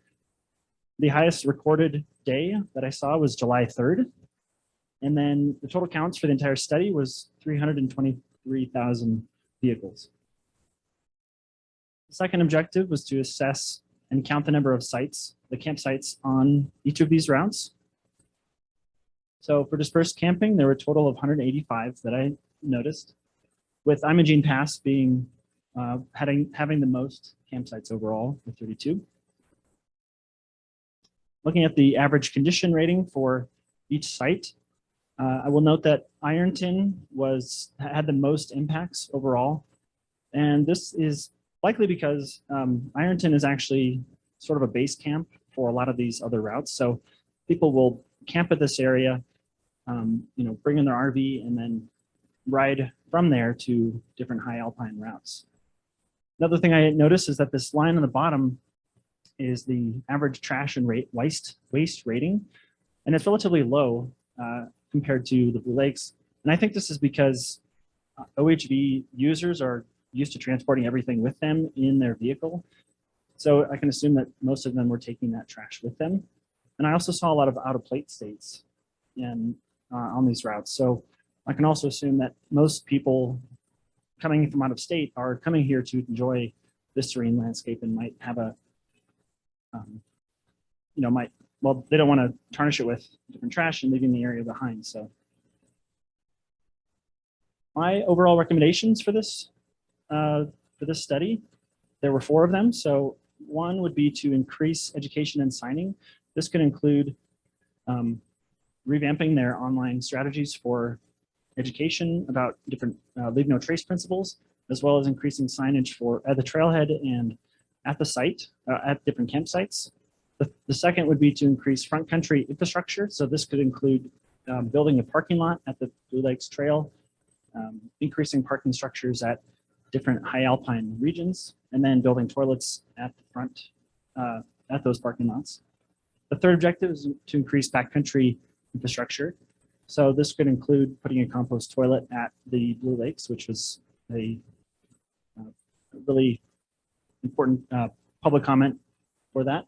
[SPEAKER 3] The highest recorded day that I saw was July 3rd. And then the total counts for the entire study was 323,000 vehicles. The second objective was to assess and count the number of sites, the campsites on each of these routes. So for dispersed camping, there were a total of 185 that I noticed, with Imogene Pass being having the most campsites overall with 32. Looking at the average condition rating for each site, I will note that Ironton had the most impacts overall. And this is likely because Ironton is actually sort of a base camp for a lot of these other routes. So people will camp at this area, bring in their RV and then ride from there to different high alpine routes. Another thing I noticed is that this line on the bottom is the average trash and waste rating, and it's relatively low compared to the Blue Lakes. And I think this is because OHV users are used to transporting everything with them in their vehicle. So I can assume that most of them were taking that trash with them. And I also saw a lot of out-of-plate states on these routes. So I can also assume that most people coming from out of state are coming here to enjoy this serene landscape and might have a, they don't want to tarnish it with different trash and leaving the area behind. So my overall recommendations for this study, there were 4 of them. So one would be to increase education and signing. This could include revamping their online strategies for education about different leave no trace principles, as well as increasing signage at the trailhead and at the site, at different campsites. The second would be to increase front country infrastructure. So this could include building a parking lot at the Blue Lakes Trail, increasing parking structures at different high alpine regions, and then building toilets at the front, at those parking lots. The third objective is to increase backcountry infrastructure. So this could include putting a compost toilet at the Blue Lakes, which was a really important public comment for that.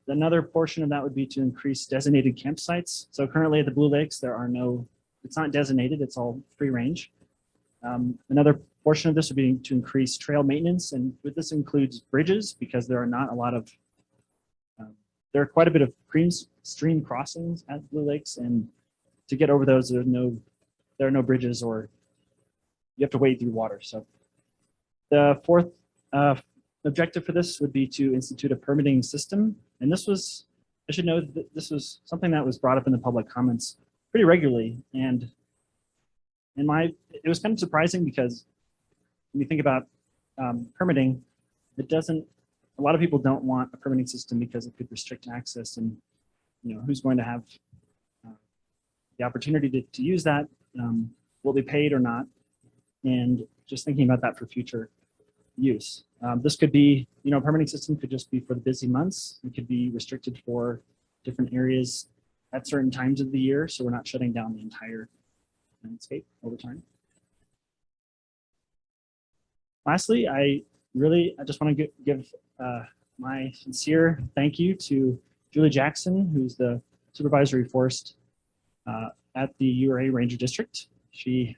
[SPEAKER 3] Another portion of that would be to increase designated campsites. So currently at the Blue Lakes, there are no, it's not designated, it's all free range. Another portion of this would be to increase trail maintenance, and this includes bridges, because there are not a lot of, there are quite a bit of stream crossings at Blue Lakes, and to get over those, there are no bridges, or you have to wade through water. So the fourth objective for this would be to institute a permitting system. And this was, I should note that this was something that was brought up in the public comments pretty regularly. And it was kind of surprising, because when you think about permitting, a lot of people don't want a permitting system because it could restrict access, and who's going to have the opportunity to use that, will be paid or not, and just thinking about that for future use. This could be, a permitting system could just be for the busy months. It could be restricted for different areas at certain times of the year, so we're not shutting down the entire landscape over time. Lastly, I just want to give my sincere thank you to Julie Jackson, who's the supervisory forest at the URA Ranger District. She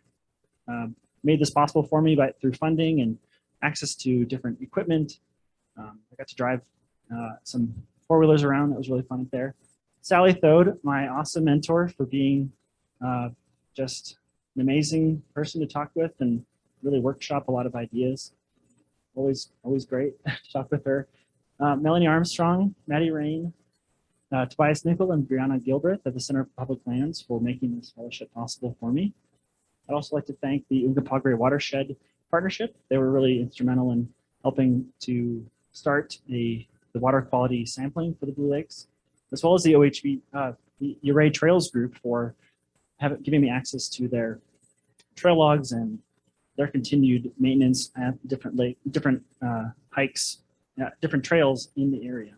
[SPEAKER 3] made this possible for me through funding and access to different equipment. I got to drive some four-wheelers around. That was really fun up there. Sally Thode, my awesome mentor, for being just an amazing person to talk with and really workshop a lot of ideas. Always great to talk with her. Melanie Armstrong, Maddie Rain, Tobias Nickel, and Brianna Gilbreth at the Center for Public Lands for making this fellowship possible for me. I'd also like to thank the Uncompahgre Watershed Partnership. They were really instrumental in helping to start the water quality sampling for the Blue Lakes, as well as the OHV URA Trails group for giving me access to their trail logs and their continued maintenance at different hikes, different trails in the area.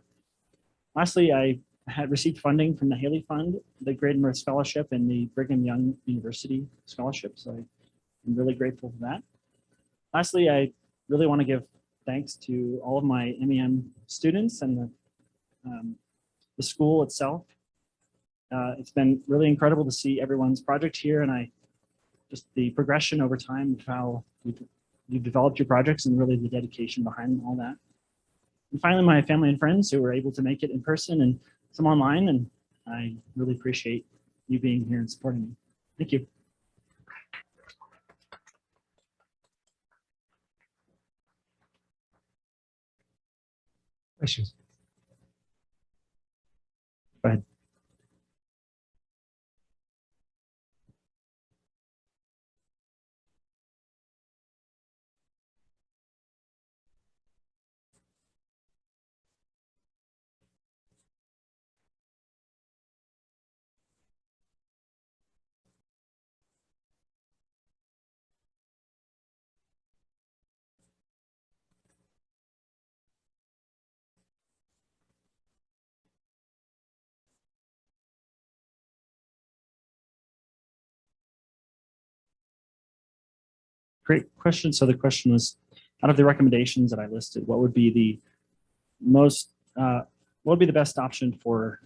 [SPEAKER 3] Lastly, I had received funding from the Haley Fund, the Great North Scholarship, and the Brigham Young University Scholarship. So I'm really grateful for that. Lastly, I really want to give thanks to all of my MEM students and the school itself. It's been really incredible to see everyone's project here, and just the progression over time of how you've developed your projects and really the dedication behind all that. And finally, my family and friends who were able to make it in person and some online, and I really appreciate you being here and supporting me. Thank you.
[SPEAKER 5] Questions?
[SPEAKER 3] Go ahead. Great question. So the question was, out of the recommendations that I listed, what would be the best option for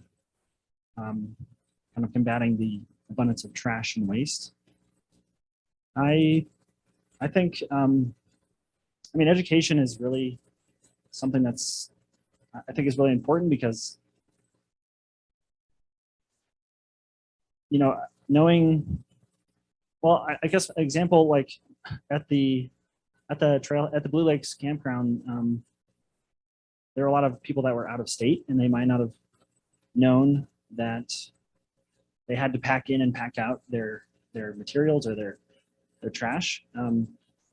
[SPEAKER 3] kind of combating the abundance of trash and waste? I think, education is really something that's, I think is really important, because, knowing, well, I guess an example, like at the Blue Lakes campground, there are a lot of people that were out of state, and they might not have known that they had to pack in and pack out their materials or their trash.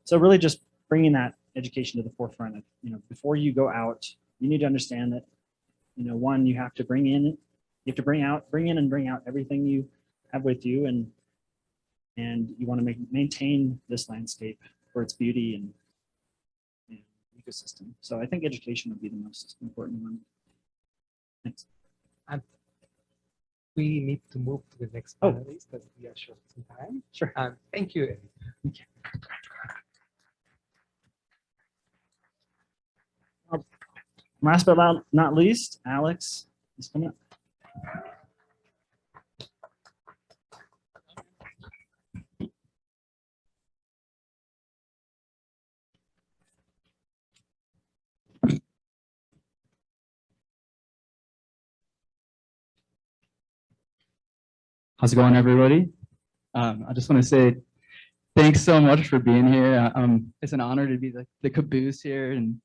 [SPEAKER 3] So really just bringing that education to the forefront of, before you go out, you need to understand that, one, you have to bring in and bring out everything you have with you, and you want to maintain this landscape for its beauty, ecosystem. So I think education would be the most important one. Thanks.
[SPEAKER 5] We need to move to the next
[SPEAKER 3] Oh.
[SPEAKER 5] panelist because we are short on time.
[SPEAKER 3] Sure.
[SPEAKER 5] Thank you.
[SPEAKER 3] Last but not least, Alex is coming up.
[SPEAKER 1] How's it going, everybody? I just want to say thanks so much for being here. It's an honor to be the caboose here and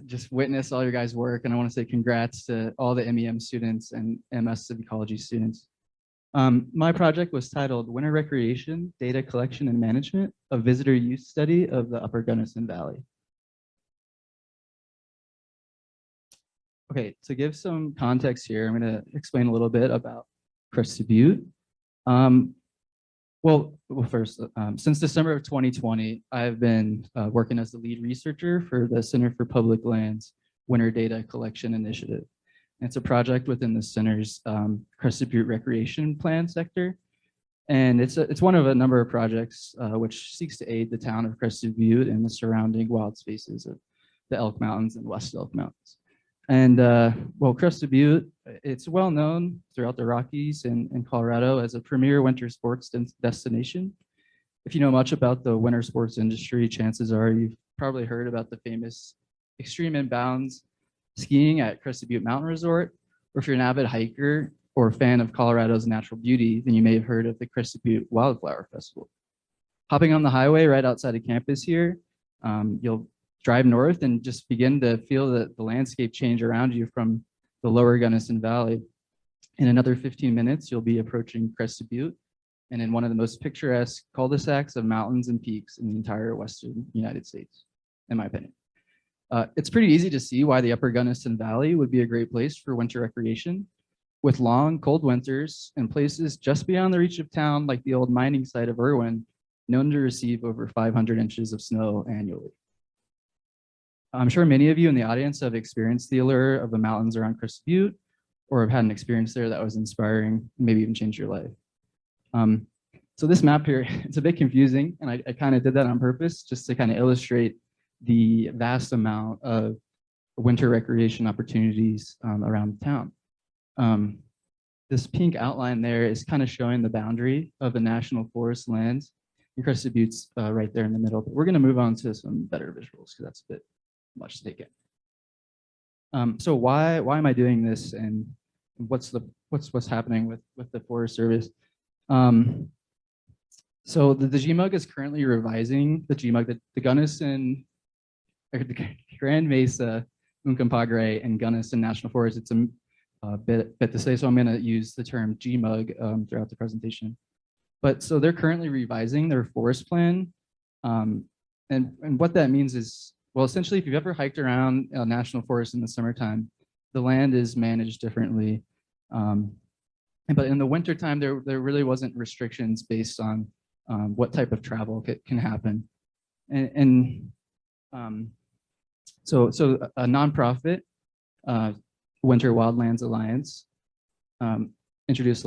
[SPEAKER 1] just witness all your guys' work. And I want to say congrats to all the MEM students and MS Ecology students. My project was titled Winter Recreation, Data Collection and Management, a Visitor Use Study of the Upper Gunnison Valley. Okay, to give some context here, I'm going to explain a little bit about Crested Butte. Well, first, since December of 2020, I've been working as the lead researcher for the Center for Public Lands Winter Data Collection Initiative. It's a project within the center's Crested Butte Recreation Plan sector. And it's one of a number of projects which seeks to aid the town of Crested Butte and the surrounding wild spaces of the Elk Mountains and West Elk Mountains. And well, Crested Butte, it's well known throughout the Rockies and Colorado as a premier winter sports destination. If you know much about the winter sports industry, chances are you've probably heard about the famous Extreme Inbounds skiing at Crested Butte Mountain Resort, or if you're an avid hiker or fan of Colorado's natural beauty, then you may have heard of the Crested Butte Wildflower Festival. Hopping on the highway right outside of campus here, you'll drive north and just begin to feel the landscape change around you from the lower Gunnison Valley. In another 15 minutes, you'll be approaching Crested Butte and in one of the most picturesque cul-de-sacs of mountains and peaks in the entire Western United States, in my opinion. It's pretty easy to see why the Upper Gunnison Valley would be a great place for winter recreation. With long, cold winters and places just beyond the reach of town, like the old mining site of Irwin, known to receive over 500 inches of snow annually. I'm sure many of you in the audience have experienced the allure of the mountains around Crested Butte or have had an experience there that was inspiring, maybe even changed your life. So this map here, it's a bit confusing, and I kind of did that on purpose just to kind of illustrate the vast amount of winter recreation opportunities around town. This pink outline there is kind of showing the boundary of the National Forest lands. And Crested Butte's right there in the middle, but we're gonna move on to some better visuals because that's a bit much to take in. So why am I doing this, and what's happening with the Forest Service? So the GMUG is currently revising the GMUG, the Gunnison, the Grand Mesa, Uncompahgre, and Gunnison National Forest. It's a bit to say, so I'm going to use the term GMUG throughout the presentation. But so they're currently revising their forest plan, and what that means is, well, essentially, if you've ever hiked around a national forest in the summertime, the land is managed differently. But in the wintertime, there really wasn't restrictions based on what type of travel can happen. So a nonprofit, Winter Wildlands Alliance, introduced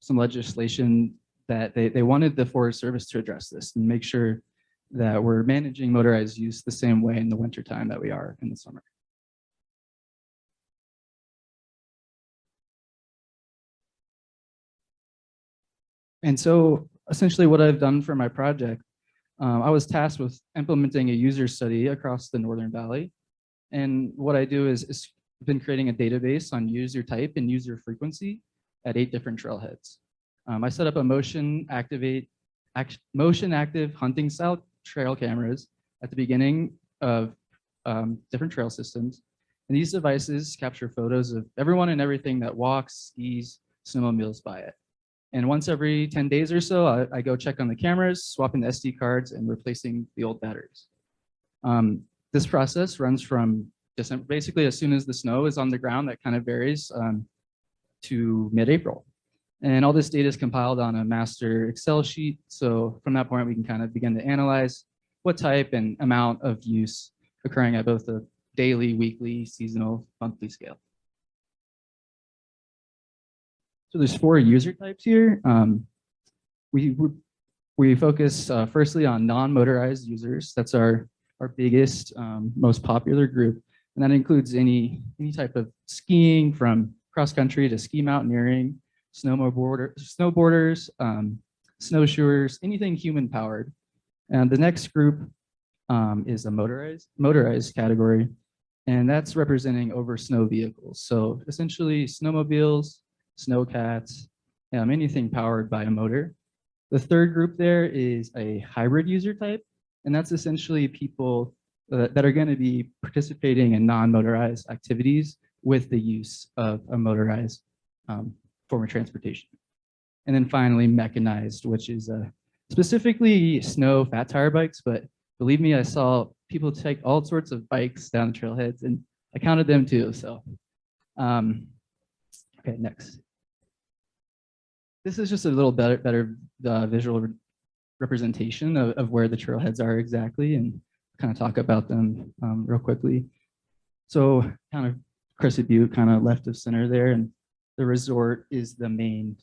[SPEAKER 1] some legislation that they wanted the Forest Service to address this and make sure that we're managing motorized use the same way in the wintertime that we are in the summer. And so essentially what I've done for my project, I was tasked with implementing a user study across the Northern Valley. And what I do is been creating a database on user type and user frequency at 8 different trailheads. I set up a motion active hunting style trail cameras at the beginning of different trail systems. And these devices capture photos of everyone and everything that walks, skis, snowmobiles by it. And once every 10 days or so, I go check on the cameras, swapping the SD cards and replacing the old batteries. This process runs from basically as soon as the snow is on the ground, that kind of varies to mid-April. And all this data is compiled on a master Excel sheet. So from that point, we can kind of begin to analyze what type and amount of use occurring at both a daily, weekly, seasonal, monthly scale. So there's 4 user types here. We focus firstly on non-motorized users. That's our biggest, most popular group. And that includes any type of skiing, from cross-country to ski mountaineering, snowboarders, snowshoers, anything human-powered. And the next group is a motorized category, and that's representing over snow vehicles. So essentially snowmobiles, snowcats, anything powered by a motor. The third group there is a hybrid user type, and that's essentially people that are going to be participating in non-motorized activities with the use of a motorized form of transportation. And then finally, mechanized, which is specifically snow fat tire bikes, but believe me, I saw people take all sorts of bikes down the trailheads, and I counted them too. So, okay, next. This is just a little better visual representation of where the trailheads are exactly, and kind of talk about them real quickly. So kind of Crescent Butte, kind of left of center there, and the resort is the main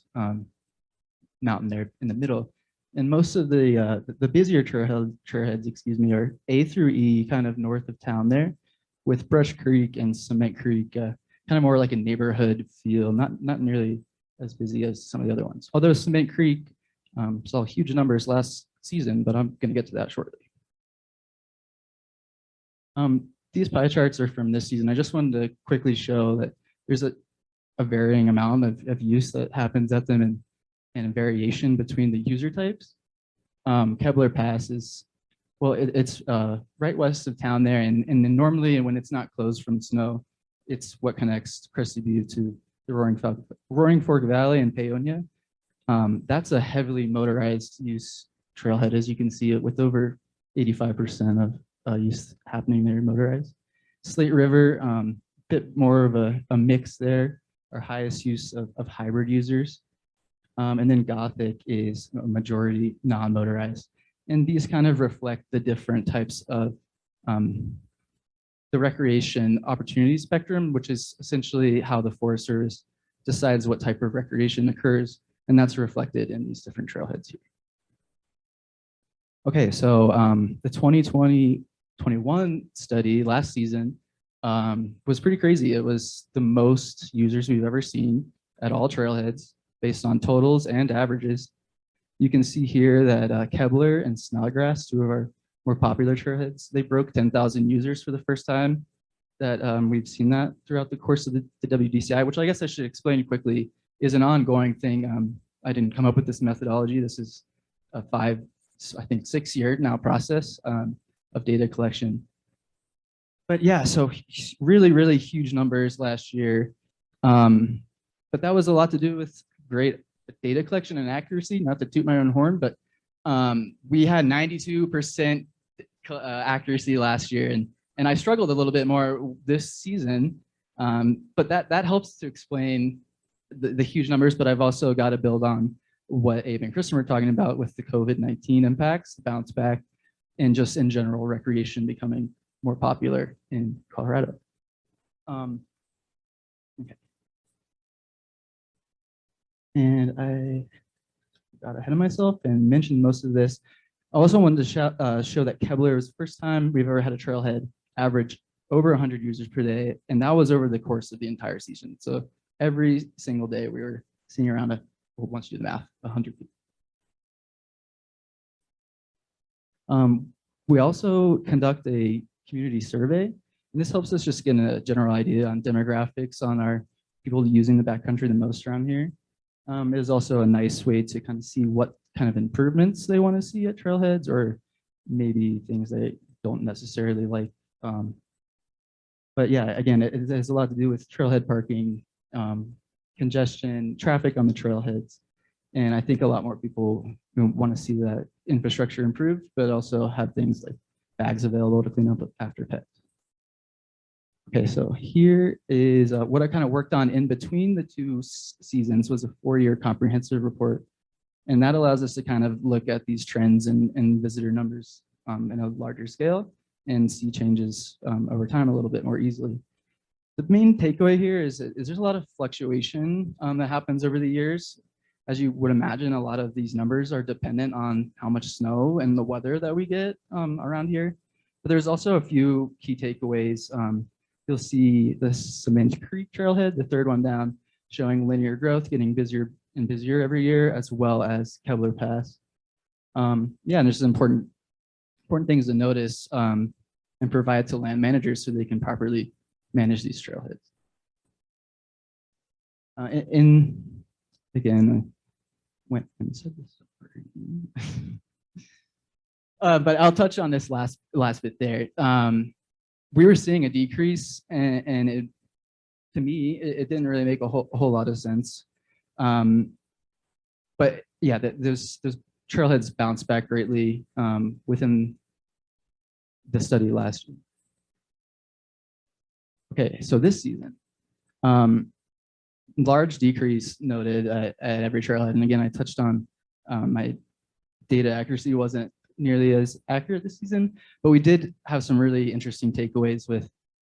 [SPEAKER 1] mountain there in the middle. And most of the busier trailheads, excuse me, are A through E, kind of north of town there, with Brush Creek and Cement Creek, kind of more like a neighborhood feel, not nearly as busy as some of the other ones. Although Cement Creek saw huge numbers last season, but I'm going to get to that shortly. These pie charts are from this season. I just wanted to quickly show that there's a varying amount of use that happens at them, and a variation between the user types. Kebler Pass is, well, it's right west of town there, and then normally when it's not closed from snow, it's what connects Crescent Butte to the Roaring Fork Valley and Paonia. That's a heavily motorized use trailhead, as you can see, it with over 85% of use happening there motorized. Slate River, bit more of a mix there, our highest use of hybrid users. And then Gothic is a majority non-motorized. And these kind of reflect the different types of the recreation opportunity spectrum, which is essentially how the Forest Service decides what type of recreation occurs. And that's reflected in these different trailheads here. Okay, so the 2020-21 study last season was pretty crazy. It was the most users we've ever seen at all trailheads, based on totals and averages. You can see here that Kebler and Snodgrass, 2 of our more popular trailheads, they broke 10,000 users for the first time. That we've seen that throughout the course of the WDCI, which I guess I should explain quickly, is an ongoing thing. I didn't come up with this methodology. This is a 6-year now process of data collection. But yeah, so really, really huge numbers last year. But that was a lot to do with great data collection and accuracy, not to toot my own horn, but we had 92% accuracy last year, and I struggled a little bit more this season, but that helps to explain the huge numbers. But I've also got to build on what Abe and Kristin were talking about with the COVID-19 impacts, the bounce back, and just in general recreation becoming more popular in Colorado. Okay. And I got ahead of myself and mentioned most of this. I also wanted to show that Kebler was the first time we've ever had a trailhead average over 100 users per day, and that was over the course of the entire season. So every single day we were seeing around once you do the math, 100 people. We also conduct a community survey, and this helps us just get a general idea on demographics on our people using the backcountry the most around here. It is also a nice way to kind of see what kind of improvements they want to see at trailheads, or maybe things they don't necessarily like. But yeah, again, it has a lot to do with trailhead parking, congestion, traffic on the trailheads. And I think a lot more people want to see that infrastructure improved, but also have things like bags available to clean up after pets. Okay, so here is what I kind of worked on in between the 2 seasons was a 4-year comprehensive report. And that allows us to kind of look at these trends and visitor numbers in a larger scale. and see changes over time a little bit more easily. The main takeaway here is there's a lot of fluctuation that happens over the years. As you would imagine, a lot of these numbers are dependent on how much snow and the weather that we get around here. But there's also a few key takeaways. You'll see the Cement Creek trailhead, the third one down, showing linear growth, getting busier and busier every year, as well as Kevlar Pass. Yeah, and there's important things to notice and provide to land managers so they can properly manage these trailheads. Again, I went and said this. But I'll touch on this last bit there. We were seeing a decrease, and it, to me, it didn't really make a whole lot of sense. But yeah, those trailheads bounced back greatly within the study last year. Okay, so this season, large decrease noted at every trailhead. And again, I touched on my data accuracy wasn't nearly as accurate this season, but we did have some really interesting takeaways with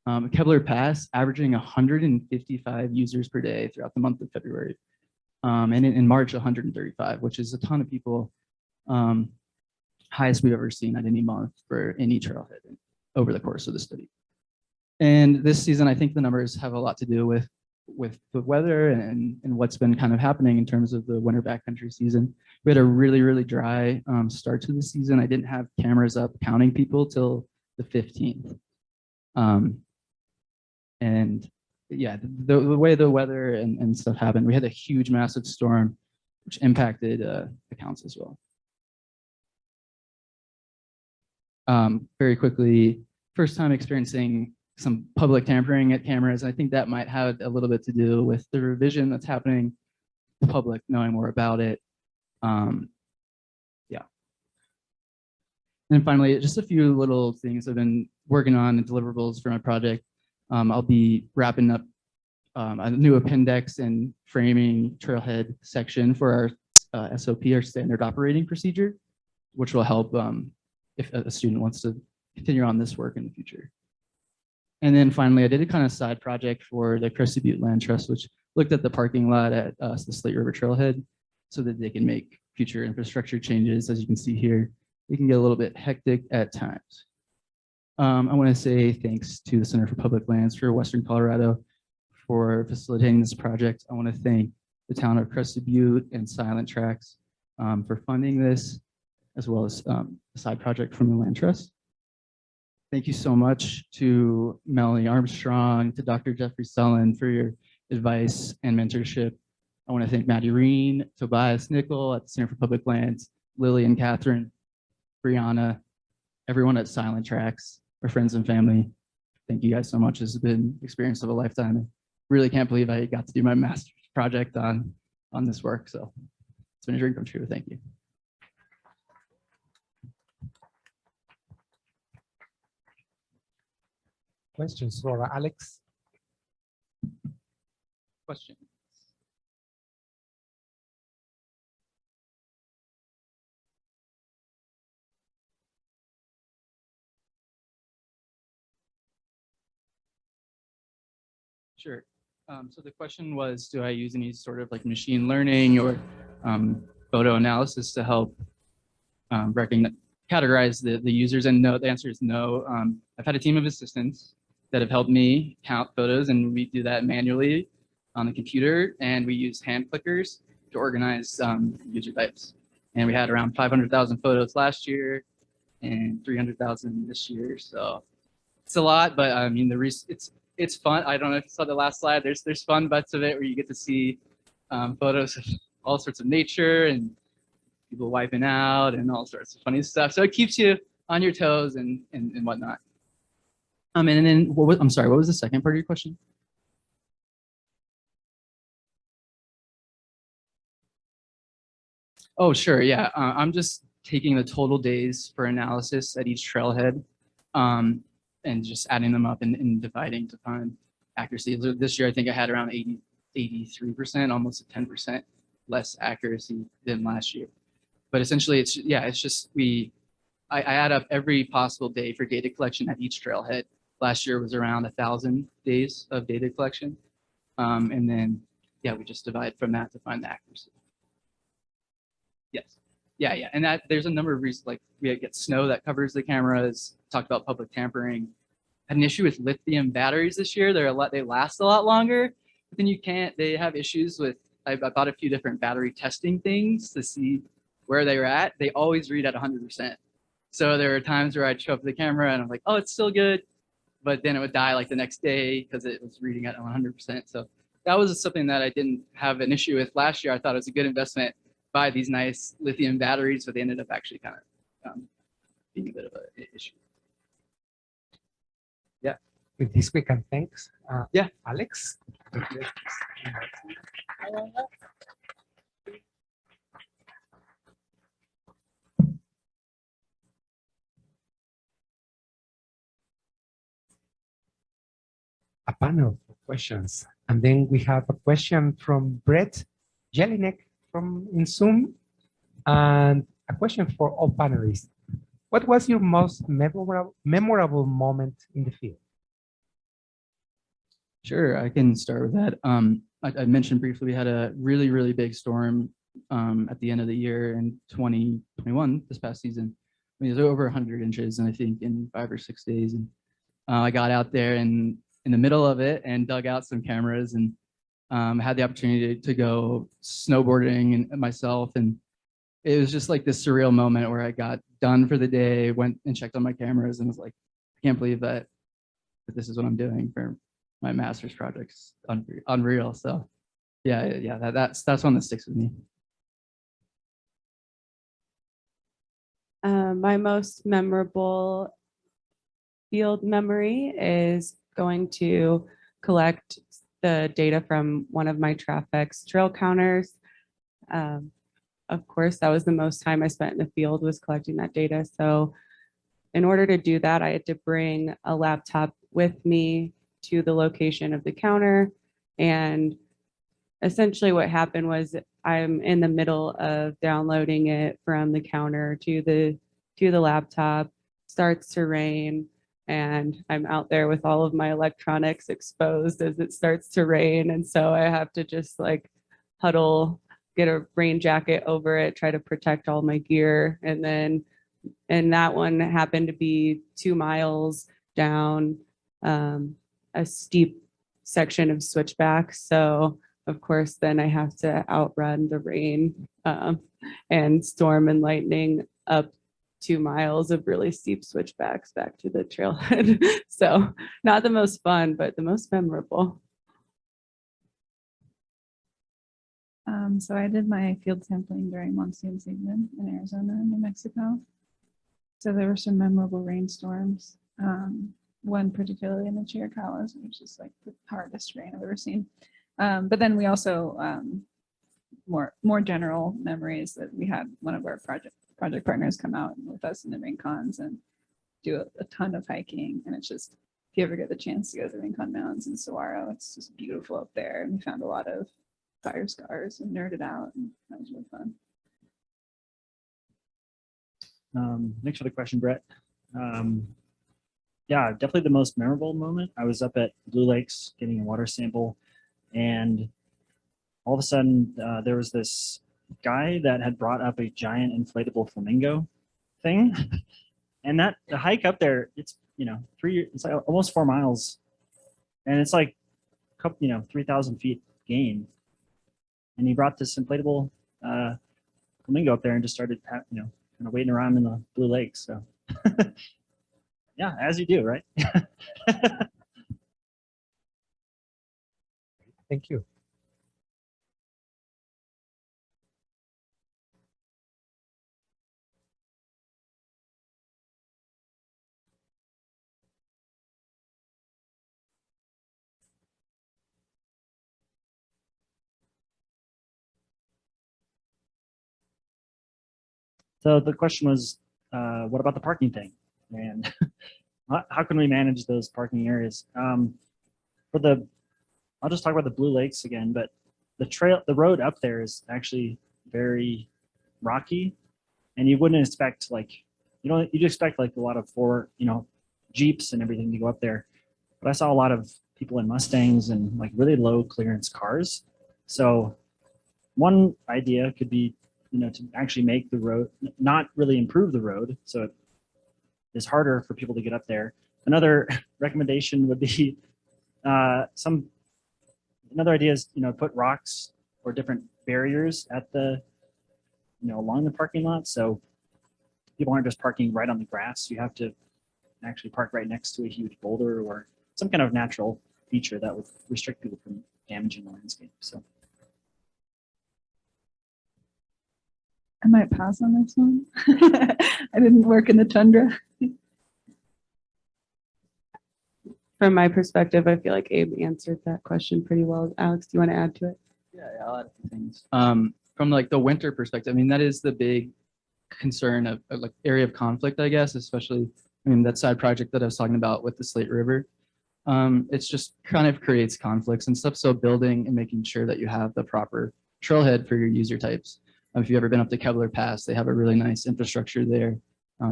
[SPEAKER 1] Kevlar Pass averaging 155 users per day throughout the month of February. And in March, 135, which is a ton of people, highest we've ever seen at any month for any trailhead over the course of the study. And this season, I think the numbers have a lot to do with the weather and what's been kind of happening in terms of the winter backcountry season. We had a really, really dry start to the season. I didn't have cameras up counting people till the 15th. And yeah, the way the weather and stuff happened, we had a huge, massive storm, which impacted accounts as well. Very quickly, first time experiencing some public tampering at cameras. I think that might have a little bit to do with the revision that's happening, the public knowing more about it. Yeah. And finally, just a few little things I've been working on and deliverables for my project. I'll be wrapping up a new appendix and framing trailhead section for our SOP, our standard operating procedure, which will help if a student wants to continue on this work in the future. And then finally, I did a kind of side project for the Crested Butte Land Trust, which looked at the parking lot at the Slate River Trailhead so that they can make future infrastructure changes. As you can see here, it can get a little bit hectic at times. I want to say thanks to the Center for Public Lands for Western Colorado for facilitating this project. I want to thank the town of Crested Butte and Silent Tracks for funding this, as well as a side project from the Land Trust. Thank you so much to Melanie Armstrong, to Dr. Jeffrey Sullen for your advice and mentorship. I want to thank Maddie Reen, Tobias Nickel at the Center for Public Lands, Lily and Catherine, Brianna, everyone at Silent Tracks, our friends and family. Thank you guys so much. This has been an experience of a lifetime. I really can't believe I got to do my master's project on this work. So it's been a dream come true. Thank you.
[SPEAKER 5] Questions for Alex?
[SPEAKER 1] Question. Sure. So the question was, do I use any sort of like machine learning or photo analysis to help categorize the users? And no, the answer is no. I've had a team of assistants that have helped me count photos, and we do that manually on the computer, and we use hand clickers to organize user types. And we had around 500,000 photos last year and 300,000 this year. So it's a lot, but I mean, it's fun. I don't know if you saw the last slide. There's fun bits of it where you get to see photos of all sorts of nature and people wiping out and all sorts of funny stuff. So it keeps you on your toes and whatnot. And then I'm sorry, what was the second part of your question? Oh, sure, yeah. I'm just taking the total days for analysis at each trailhead and just adding them up and dividing to find accuracy. This year, I think I had around 83%, almost a 10% less accuracy than last year. But essentially, it's just we I add up every possible day for data collection at each trailhead. Last year was around 1,000 days of data collection. And then, yeah, we just divide from that to find the accuracy. Yes. Yeah. And that there's a number of reasons, like we get snow that covers the cameras, talked about public tampering. Had an issue with lithium batteries this year. They last a lot longer, but then they have issues with, I bought a few different battery testing things to see where they were at. They always read at 100%. So there were times where I'd show up the camera and I'm like, oh, it's still good. But then it would die like the next day because it was reading at 100%. So that was something that I didn't have an issue with last year. I thought it was a good investment, buy these nice lithium batteries, but they ended up actually kind of being a bit of an issue. Yeah.
[SPEAKER 5] With this, we can thanks.
[SPEAKER 1] Yeah.
[SPEAKER 5] Alex. A panel of questions. And then we have a question from Brett Jelinek from in Zoom, and a question for all panelists. What was your most memorable moment in the field?
[SPEAKER 1] Sure, I can start with that. I mentioned briefly we had a really, really big storm at the end of the year in 2021, this past season. I mean, it was over 100 inches, and I think in 5 or 6 days. And I got out there and in the middle of it and dug out some cameras and had the opportunity to go snowboarding and myself. And it was just like this surreal moment where I got done for the day, went and checked on my cameras and was like, I can't believe that this is what I'm doing for my master's project's unreal. So yeah, that's one that sticks with me.
[SPEAKER 4] My most memorable field memory is going to collect the data from one of my Trafex trail counters. Of course, that was the most time I spent in the field was collecting that data. So in order to do that, I had to bring a laptop with me to the location of the counter. And essentially what happened was I'm in the middle of downloading it from the counter to the laptop, starts to rain, and I'm out there with all of my electronics exposed as it starts to rain. And so I have to just like huddle, get a rain jacket over it, try to protect all my gear. And that one happened to be 2 miles down a steep section of switchback. So of course, then I have to outrun the rain and storm and lightning up 2 miles of really steep switchbacks back to the trailhead. So not the most fun, but the most memorable.
[SPEAKER 2] So I did my field sampling during monsoon season in Arizona and New Mexico. So there were some memorable rainstorms. One particularly in the Chiricahuas, which is like the hardest rain I've ever seen. But then we also, more general memories that we had one of our project partners come out with us in the Rincons and do a ton of hiking. And it's just, if you ever get the chance to go to the Rincon Mountains in Saguaro, it's just beautiful up there. And we found a lot of fire scars and nerded out, and that was really fun.
[SPEAKER 3] Thanks for the question, Brett. Yeah, definitely the most memorable moment. I was up at Blue Lakes getting a water sample, and all of a sudden there was this guy that had brought up a giant inflatable flamingo thing. And the hike up there, it's, it's like almost 4 miles, and it's like, 3,000 feet gain. And he brought this inflatable flamingo up there and just started, kind of waiting around in the Blue Lakes. So yeah, as you do, right?
[SPEAKER 5] Thank you.
[SPEAKER 3] So the question was, what about the parking thing? And how can we manage those parking areas? I'll just talk about the Blue Lakes again, but the road up there is actually very rocky, and you wouldn't expect you'd expect like a lot of Jeeps and everything to go up there. But I saw a lot of people in Mustangs and like really low clearance cars. So one idea could be, to actually make the road, not really improve the road. So it is harder for people to get up there. Another recommendation would be another idea is, put rocks or different barriers at the, along the parking lot. So people aren't just parking right on the grass. You have to actually park right next to a huge boulder or some kind of natural feature that would restrict people from damaging the landscape. So
[SPEAKER 2] I might pass on this one. I didn't work in the tundra.
[SPEAKER 4] From my perspective, I feel like Abe answered that question pretty well. Alex, do you want to add to it?
[SPEAKER 1] Yeah, I'll add a few things. From like the winter perspective, I mean, that is the big concern of like area of conflict, I guess, especially, that side project that I was talking about with the Slate River. It's just kind of creates conflicts and stuff. So building and making sure that you have the proper trailhead for your user types. If you've ever been up to Kevlar Pass, they have a really nice infrastructure there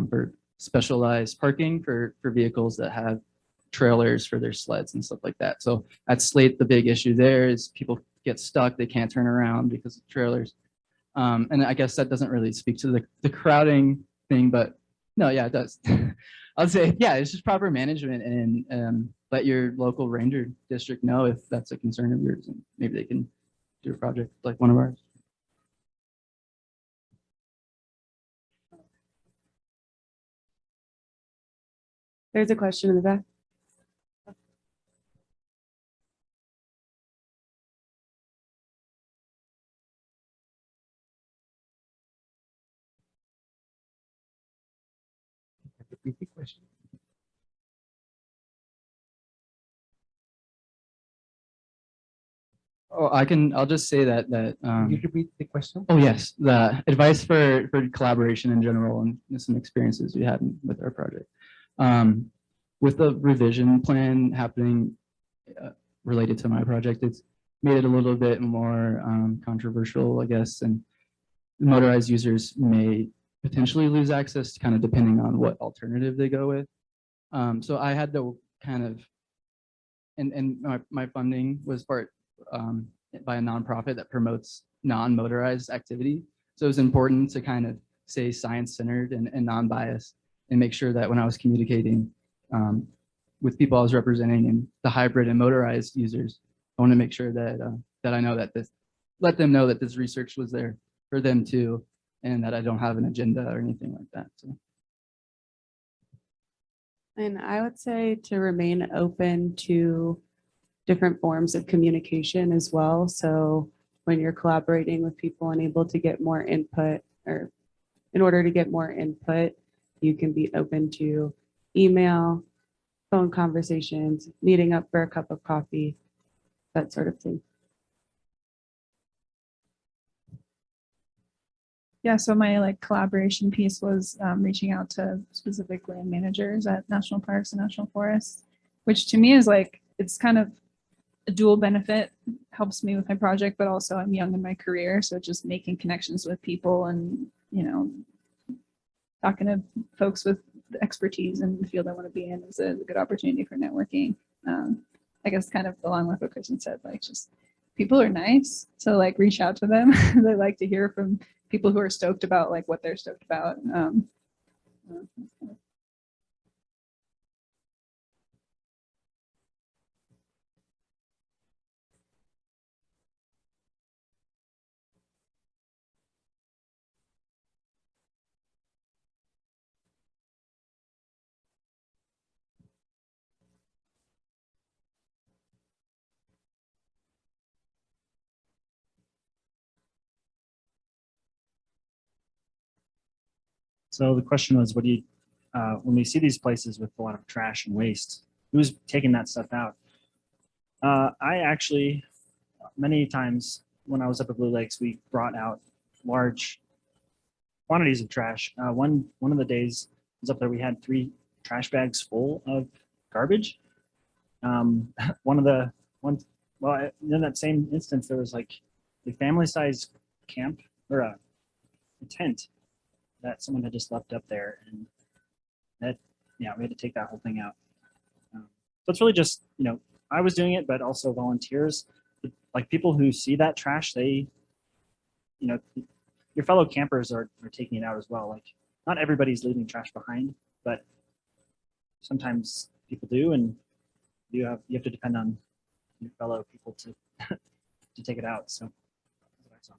[SPEAKER 1] for specialized parking for vehicles that have trailers for their sleds and stuff like that. So at Slate, the big issue there is people get stuck, they can't turn around because of trailers. And I guess that doesn't really speak to the crowding thing, but no, yeah, it does. I'll say, yeah, it's just proper management and let your local ranger district know if that's a concern of yours, and maybe they can do a project like one of ours.
[SPEAKER 4] There's a question in the back.
[SPEAKER 5] Repeat the question.
[SPEAKER 1] Oh, I'll just say that
[SPEAKER 5] Can you repeat the question?
[SPEAKER 1] oh yes, the advice for collaboration in general and some experiences we had with our project. With the revision plan happening related to my project, it's made it a little bit more controversial, I guess, and motorized users may potentially lose access, kind of depending on what alternative they go with. So I had to kind of, and my funding was part by a nonprofit that promotes non-motorized activity. So it was important to kind of stay science-centered and non-biased and make sure that when I was communicating with people I was representing and the hybrid and motorized users, I want to make sure that that I know that let them know that this research was there for them too, and that I don't have an agenda or anything like that. So.
[SPEAKER 4] And I would say to remain open to different forms of communication as well. So when you're collaborating with people and able to get more input, or in order to get more input, you can be open to email, phone conversations, meeting up for a cup of coffee, that sort of thing.
[SPEAKER 2] Yeah, so my collaboration piece was reaching out to specific land managers at national parks and national forests, which to me is it's kind of a dual benefit, helps me with my project, but also I'm young in my career. So just making connections with people and, talking to folks with the expertise in the field I want to be in is a good opportunity for networking. I guess kind of along with what Kristin said, just people are nice. So reach out to them. They like to hear from people who are stoked about what they're stoked about.
[SPEAKER 3] So the question was, what do you, when we see these places with a lot of trash and waste, who's taking that stuff out? I actually, many times when I was up at Blue Lakes, we brought out large quantities of trash. One of the days I was up there, we had 3 trash bags full of garbage. In that same instance, there was a family-sized camp or a tent that someone had just left up there, and that, yeah, we had to take that whole thing out. So it's really just, I was doing it, but also volunteers, like people who see that trash, they, your fellow campers are taking it out as well. Like not everybody's leaving trash behind, but sometimes people do, and you have to depend on your fellow people to to take it out. So that's what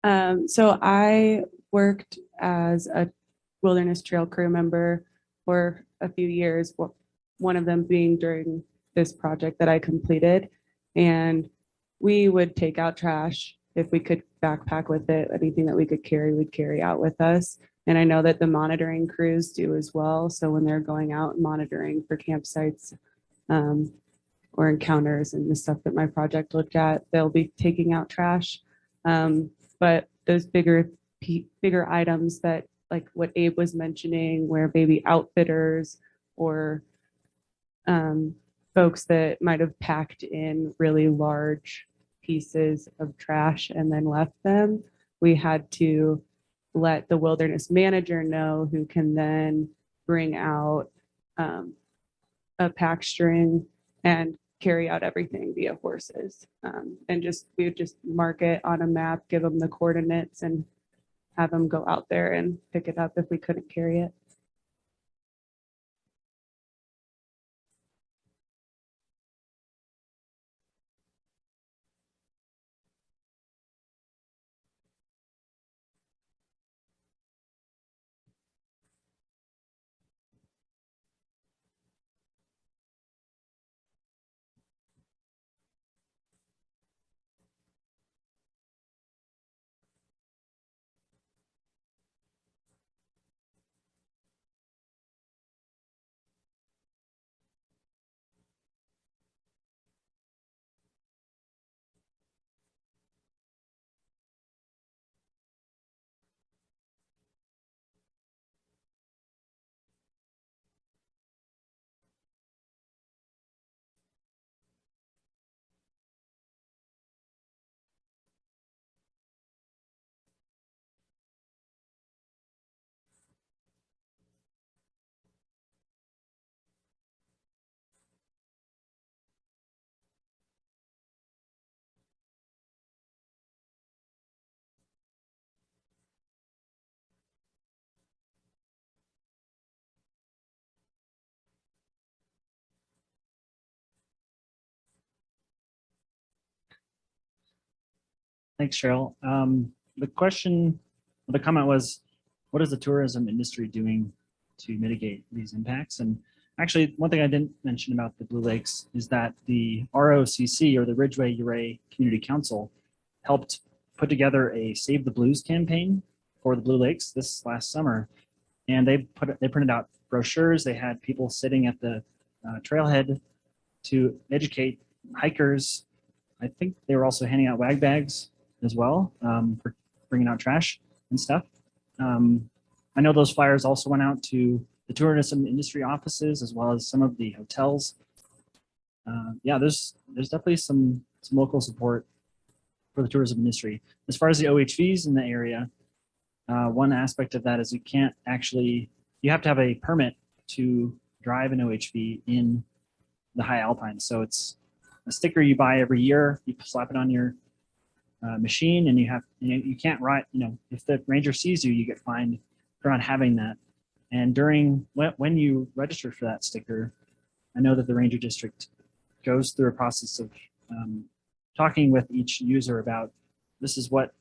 [SPEAKER 3] I saw.
[SPEAKER 4] So I worked as a wilderness trail crew member for a few years, one of them being during this project that I completed. And we would take out trash if we could backpack with it. Anything that we could carry, we'd carry out with us. And I know that the monitoring crews do as well. So when they're going out monitoring for campsites or encounters and the stuff that my project looked at, they'll be taking out trash. But those bigger items that, like what Abe was mentioning, where maybe outfitters or folks that might have packed in really large pieces of trash and then left them, we had to let the wilderness manager know, who can then bring out a pack string and carry out everything via horses. And we would just mark it on a map, give them the coordinates, and have them go out there and pick it up if we couldn't carry it.
[SPEAKER 3] Thanks, Cheryl. The comment was, what is the tourism industry doing to mitigate these impacts? And actually, one thing I didn't mention about the Blue Lakes is that the ROCC, or the Ridgeway Ouray Community Council, helped put together a Save the Blues campaign for the Blue Lakes this last summer. And they printed out brochures. They had people sitting at the trailhead to educate hikers. I think they were also handing out wag bags as well for bringing out trash and stuff. I know those flyers also went out to the tourism industry offices as well as some of the hotels. Yeah, there's definitely some local support for the tourism industry. As far as the OHVs in the area, one aspect of that is you have to have a permit to drive an OHV in the high alpine. So it's a sticker you buy every year. You slap it on your machine, and you can't ride. If the ranger sees you, you get fined for not having that. And when you register for that sticker, I know that the ranger district goes through a process of talking with each user about, this is what,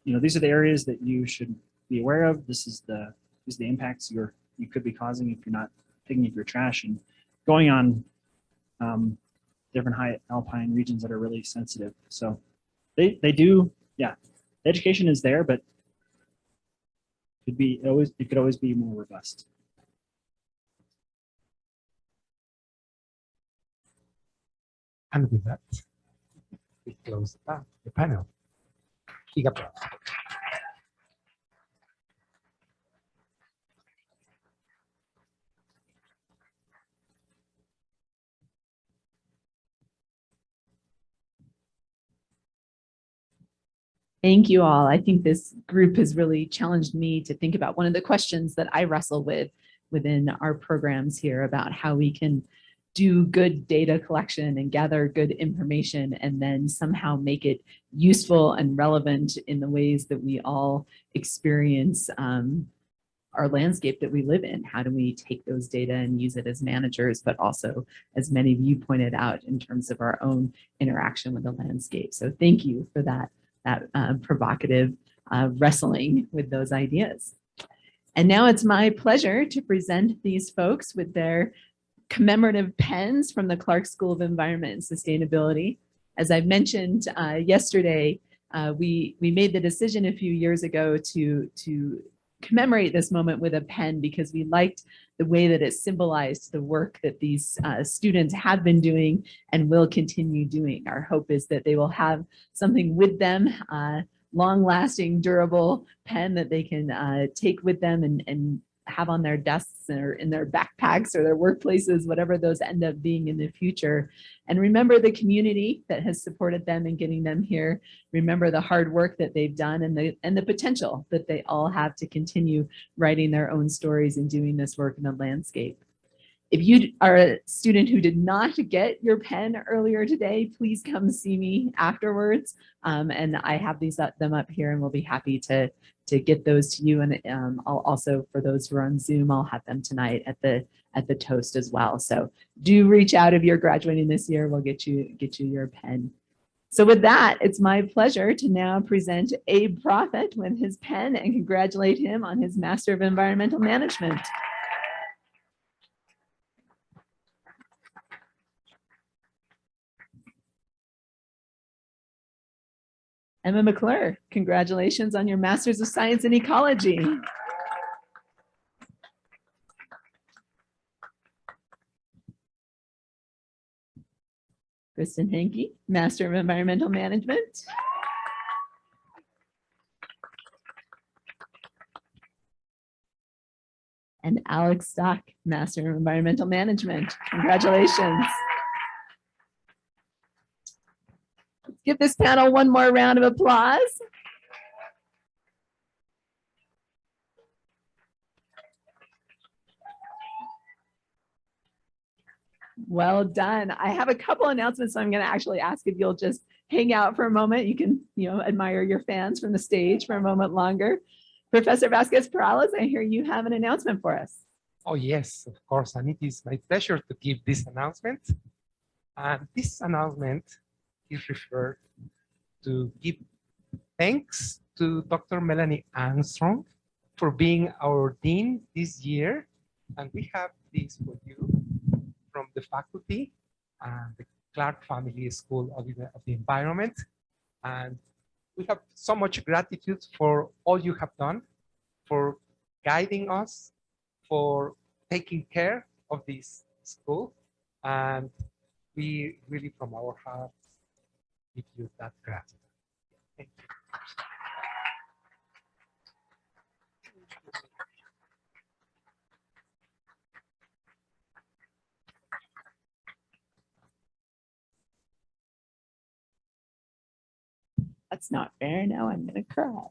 [SPEAKER 3] these are the areas that you should be aware of. These are the impacts you could be causing if you're not picking up your trash, and going on different high alpine regions that are really sensitive. So they do, yeah. The education is there, but it could always be more robust.
[SPEAKER 5] And with that, we close the panel. Giga.
[SPEAKER 6] Thank you all. I think this group has really challenged me to think about one of the questions that I wrestle with within our programs here about how we can do good data collection and gather good information and then somehow make it useful and relevant in the ways that we all experience our landscape that we live in. How do we take those data and use it as managers, but also, as many of you pointed out, in terms of our own interaction with the landscape. So thank you for that provocative wrestling with those ideas. And now it's my pleasure to present these folks with their commemorative pens from the Clark School of Environment and Sustainability. As I mentioned yesterday, we made the decision a few years ago to commemorate this moment with a pen because we liked the way that it symbolized the work that these students have been doing and will continue doing. Our hope is that they will have something with them, long-lasting, durable pen that they can take with them and have on their desks or in their backpacks or their workplaces, whatever those end up being in the future. And remember the community that has supported them in getting them here. Remember the hard work that they've done and the potential that they all have to continue writing their own stories and doing this work in the landscape. If you are a student who did not get your pen earlier today, please come see me afterwards. And I have them up here and we'll be happy to get those to you. And I'll also, for those who are on Zoom, I'll have them tonight at the toast as well. So do reach out if you're graduating this year. We'll get you your pen. So with that, it's my pleasure to now present Abe Profitt with his pen and congratulate him on his Master of Environmental Management. Emma McClure, congratulations on your Master's of Science in Ecology. Kristin Hencke, Master of Environmental Management. And Alex Stach, Master of Environmental Management. Congratulations. Let's give this panel one more round of applause. Well done. I have a couple announcements, so I'm going to actually ask if you'll just hang out for a moment. You can, admire your fans from the stage for a moment longer. Professor Vasquez-Perales, I hear you have an announcement for us.
[SPEAKER 5] Oh, yes, of course. And it is my pleasure to give this announcement. And this announcement is referred to give thanks to Dr. Melanie Armstrong for being our dean this year. And we have this for you from the faculty and the Clark Family School of the Environment. And we have so much gratitude for all you have done, for guiding us, for taking care of this school. And we really, from our hearts, give you that gratitude. Thank you.
[SPEAKER 6] That's not fair. Now I'm going to cry.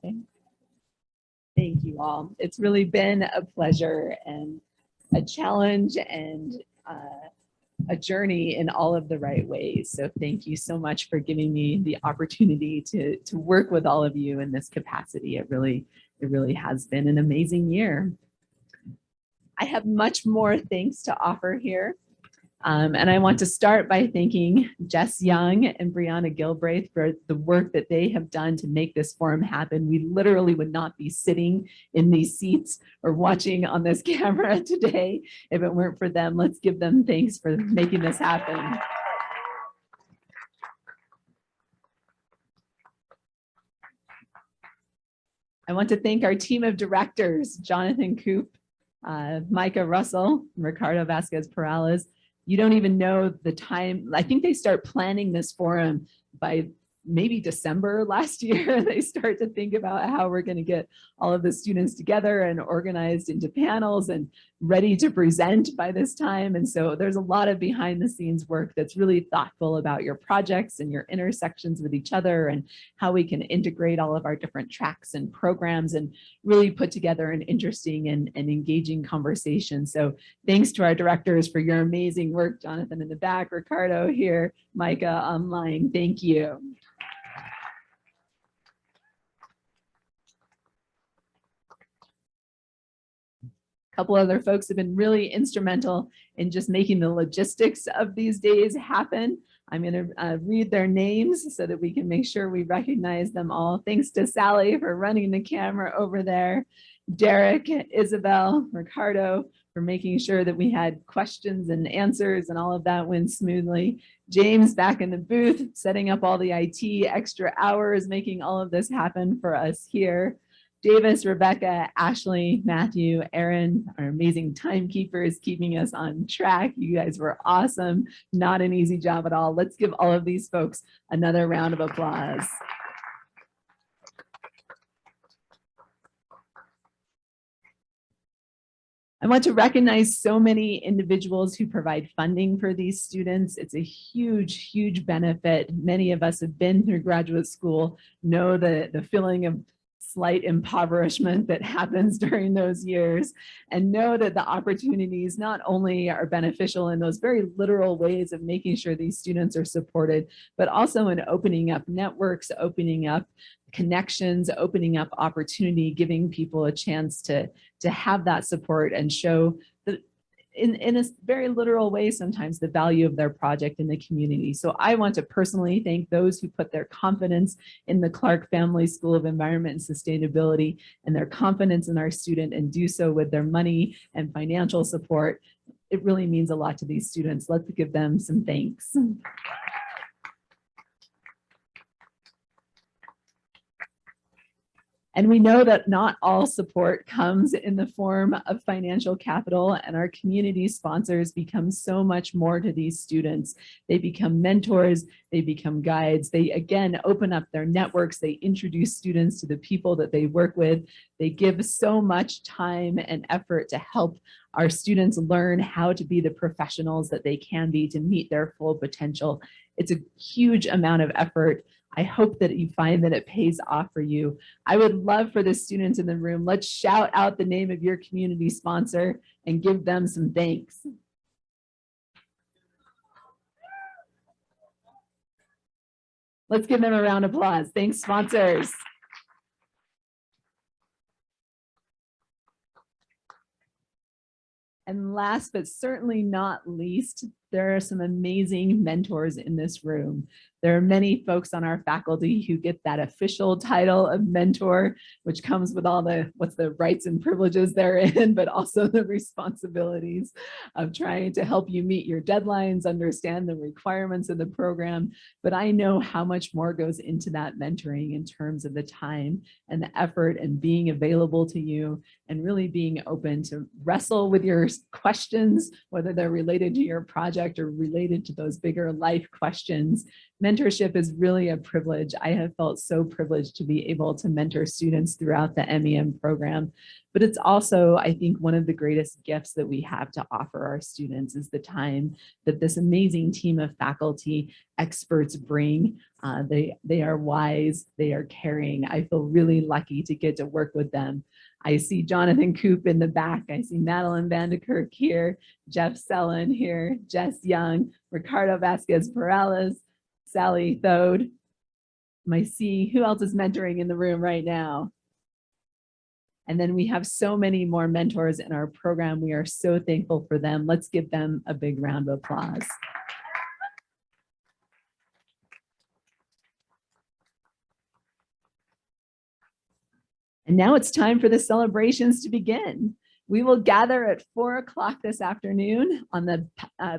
[SPEAKER 6] Thank you all. It's really been a pleasure and a challenge and a journey in all of the right ways. So thank you so much for giving me the opportunity to work with all of you in this capacity. It really has been an amazing year. I have much more thanks to offer here. And I want to start by thanking Jess Young and Brianna Gilbraith for the work that they have done to make this forum happen. We literally would not be sitting in these seats or watching on this camera today if it weren't for them. Let's give them thanks for making this happen. I want to thank our team of directors, Jonathan Koop, Micah Russell, Ricardo Vasquez-Perales. You don't even know the time. I think they start planning this forum by maybe December last year, they start to think about how we're going to get all of the students together and organized into panels and ready to present by this time. And so there's a lot of behind the scenes work that's really thoughtful about your projects and your intersections with each other and how we can integrate all of our different tracks and programs and really put together an interesting and engaging conversation. So thanks to our directors for your amazing work, Jonathan in the back, Ricardo here, Micah online. Thank you. A couple other folks have been really instrumental in just making the logistics of these days happen. I'm going to read their names so that we can make sure we recognize them all. Thanks to Sally for running the camera over there, Derek, Isabel, Ricardo for making sure that we had questions and answers and all of that went smoothly. James back in the booth, setting up all the IT extra hours, making all of this happen for us here. Davis, Rebecca, Ashley, Matthew, Aaron, our amazing timekeepers keeping us on track. You guys were awesome. Not an easy job at all. Let's give all of these folks another round of applause. I want to recognize so many individuals who provide funding for these students. It's a huge, huge benefit. Many of us have been through graduate school, know the feeling of slight impoverishment that happens during those years, and know that the opportunities not only are beneficial in those very literal ways of making sure these students are supported, but also in opening up networks, opening up connections, opening up opportunity, giving people a chance to have that support and show that in a very literal way, sometimes the value of their project in the community. So I want to personally thank those who put their confidence in the Clark Family School of Environment and Sustainability and their confidence in our student and do so with their money and financial support. It really means a lot to these students. Let's give them some thanks. And we know that not all support comes in the form of financial capital, and our community sponsors become so much more to these students. They become mentors, they become guides, they again open up their networks, they introduce students to the people that they work with. They give so much time and effort to help our students learn how to be the professionals that they can be to meet their full potential. It's a huge amount of effort. I hope that you find that it pays off for you. I would love for the students in the room, let's shout out the name of your community sponsor and give them some thanks. Let's give them a round of applause. Thanks, sponsors. And last but certainly not least, there are some amazing mentors in this room. There are many folks on our faculty who get that official title of mentor, which comes with all the rights and privileges therein, but also the responsibilities of trying to help you meet your deadlines, understand the requirements of the program. But I know how much more goes into that mentoring in terms of the time and the effort and being available to you and really being open to wrestle with your questions, whether they're related to your project or related to those bigger life questions. Mentorship is really a privilege. I have felt so privileged to be able to mentor students throughout the MEM program, but it's also, I think, one of the greatest gifts that we have to offer our students is the time that this amazing team of faculty experts bring. They are wise, they are caring. I feel really lucky to get to work with them. I see Jonathan Coop in the back. I see Madeline Vanderkirk here, Jeff Sellen here, Jess Young, Ricardo Vasquez Perales, Sally Thode. Who else is mentoring in the room right now? And then we have so many more mentors in our program. We are so thankful for them. Let's give them a big round of applause. And now it's time for the celebrations to begin. We will gather at 4 o'clock this afternoon on the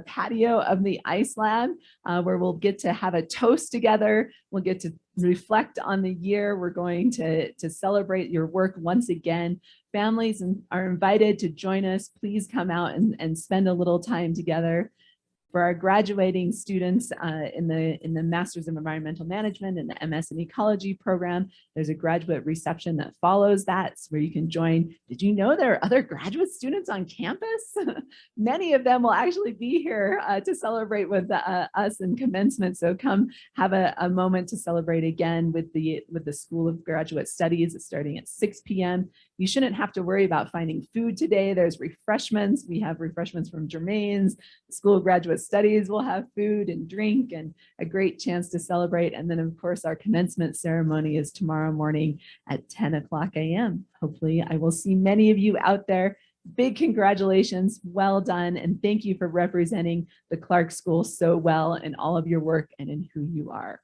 [SPEAKER 6] patio of the Ice Lab, where we'll get to have a toast together. We'll get to reflect on the year. We're going to celebrate your work once again. Families are invited to join us. Please come out and spend a little time together. For our graduating students in the Masters of Environmental Management and the MS in Ecology program, there's a graduate reception that follows that, where you can join. Did you know there are other graduate students on campus? Many of them will actually be here to celebrate with us in commencement. So come have a moment to celebrate again with the School of Graduate Studies. It's starting at 6 p.m. You shouldn't have to worry about finding food today. There's refreshments. We have refreshments from Germain's. The School of Graduate Studies will have food and drink and a great chance to celebrate. And then of course our commencement ceremony is tomorrow morning at 10 o'clock a.m. Hopefully I will see many of you out there. Big congratulations, well done. And thank you for representing the Clark School so well in all of your work and in who you are.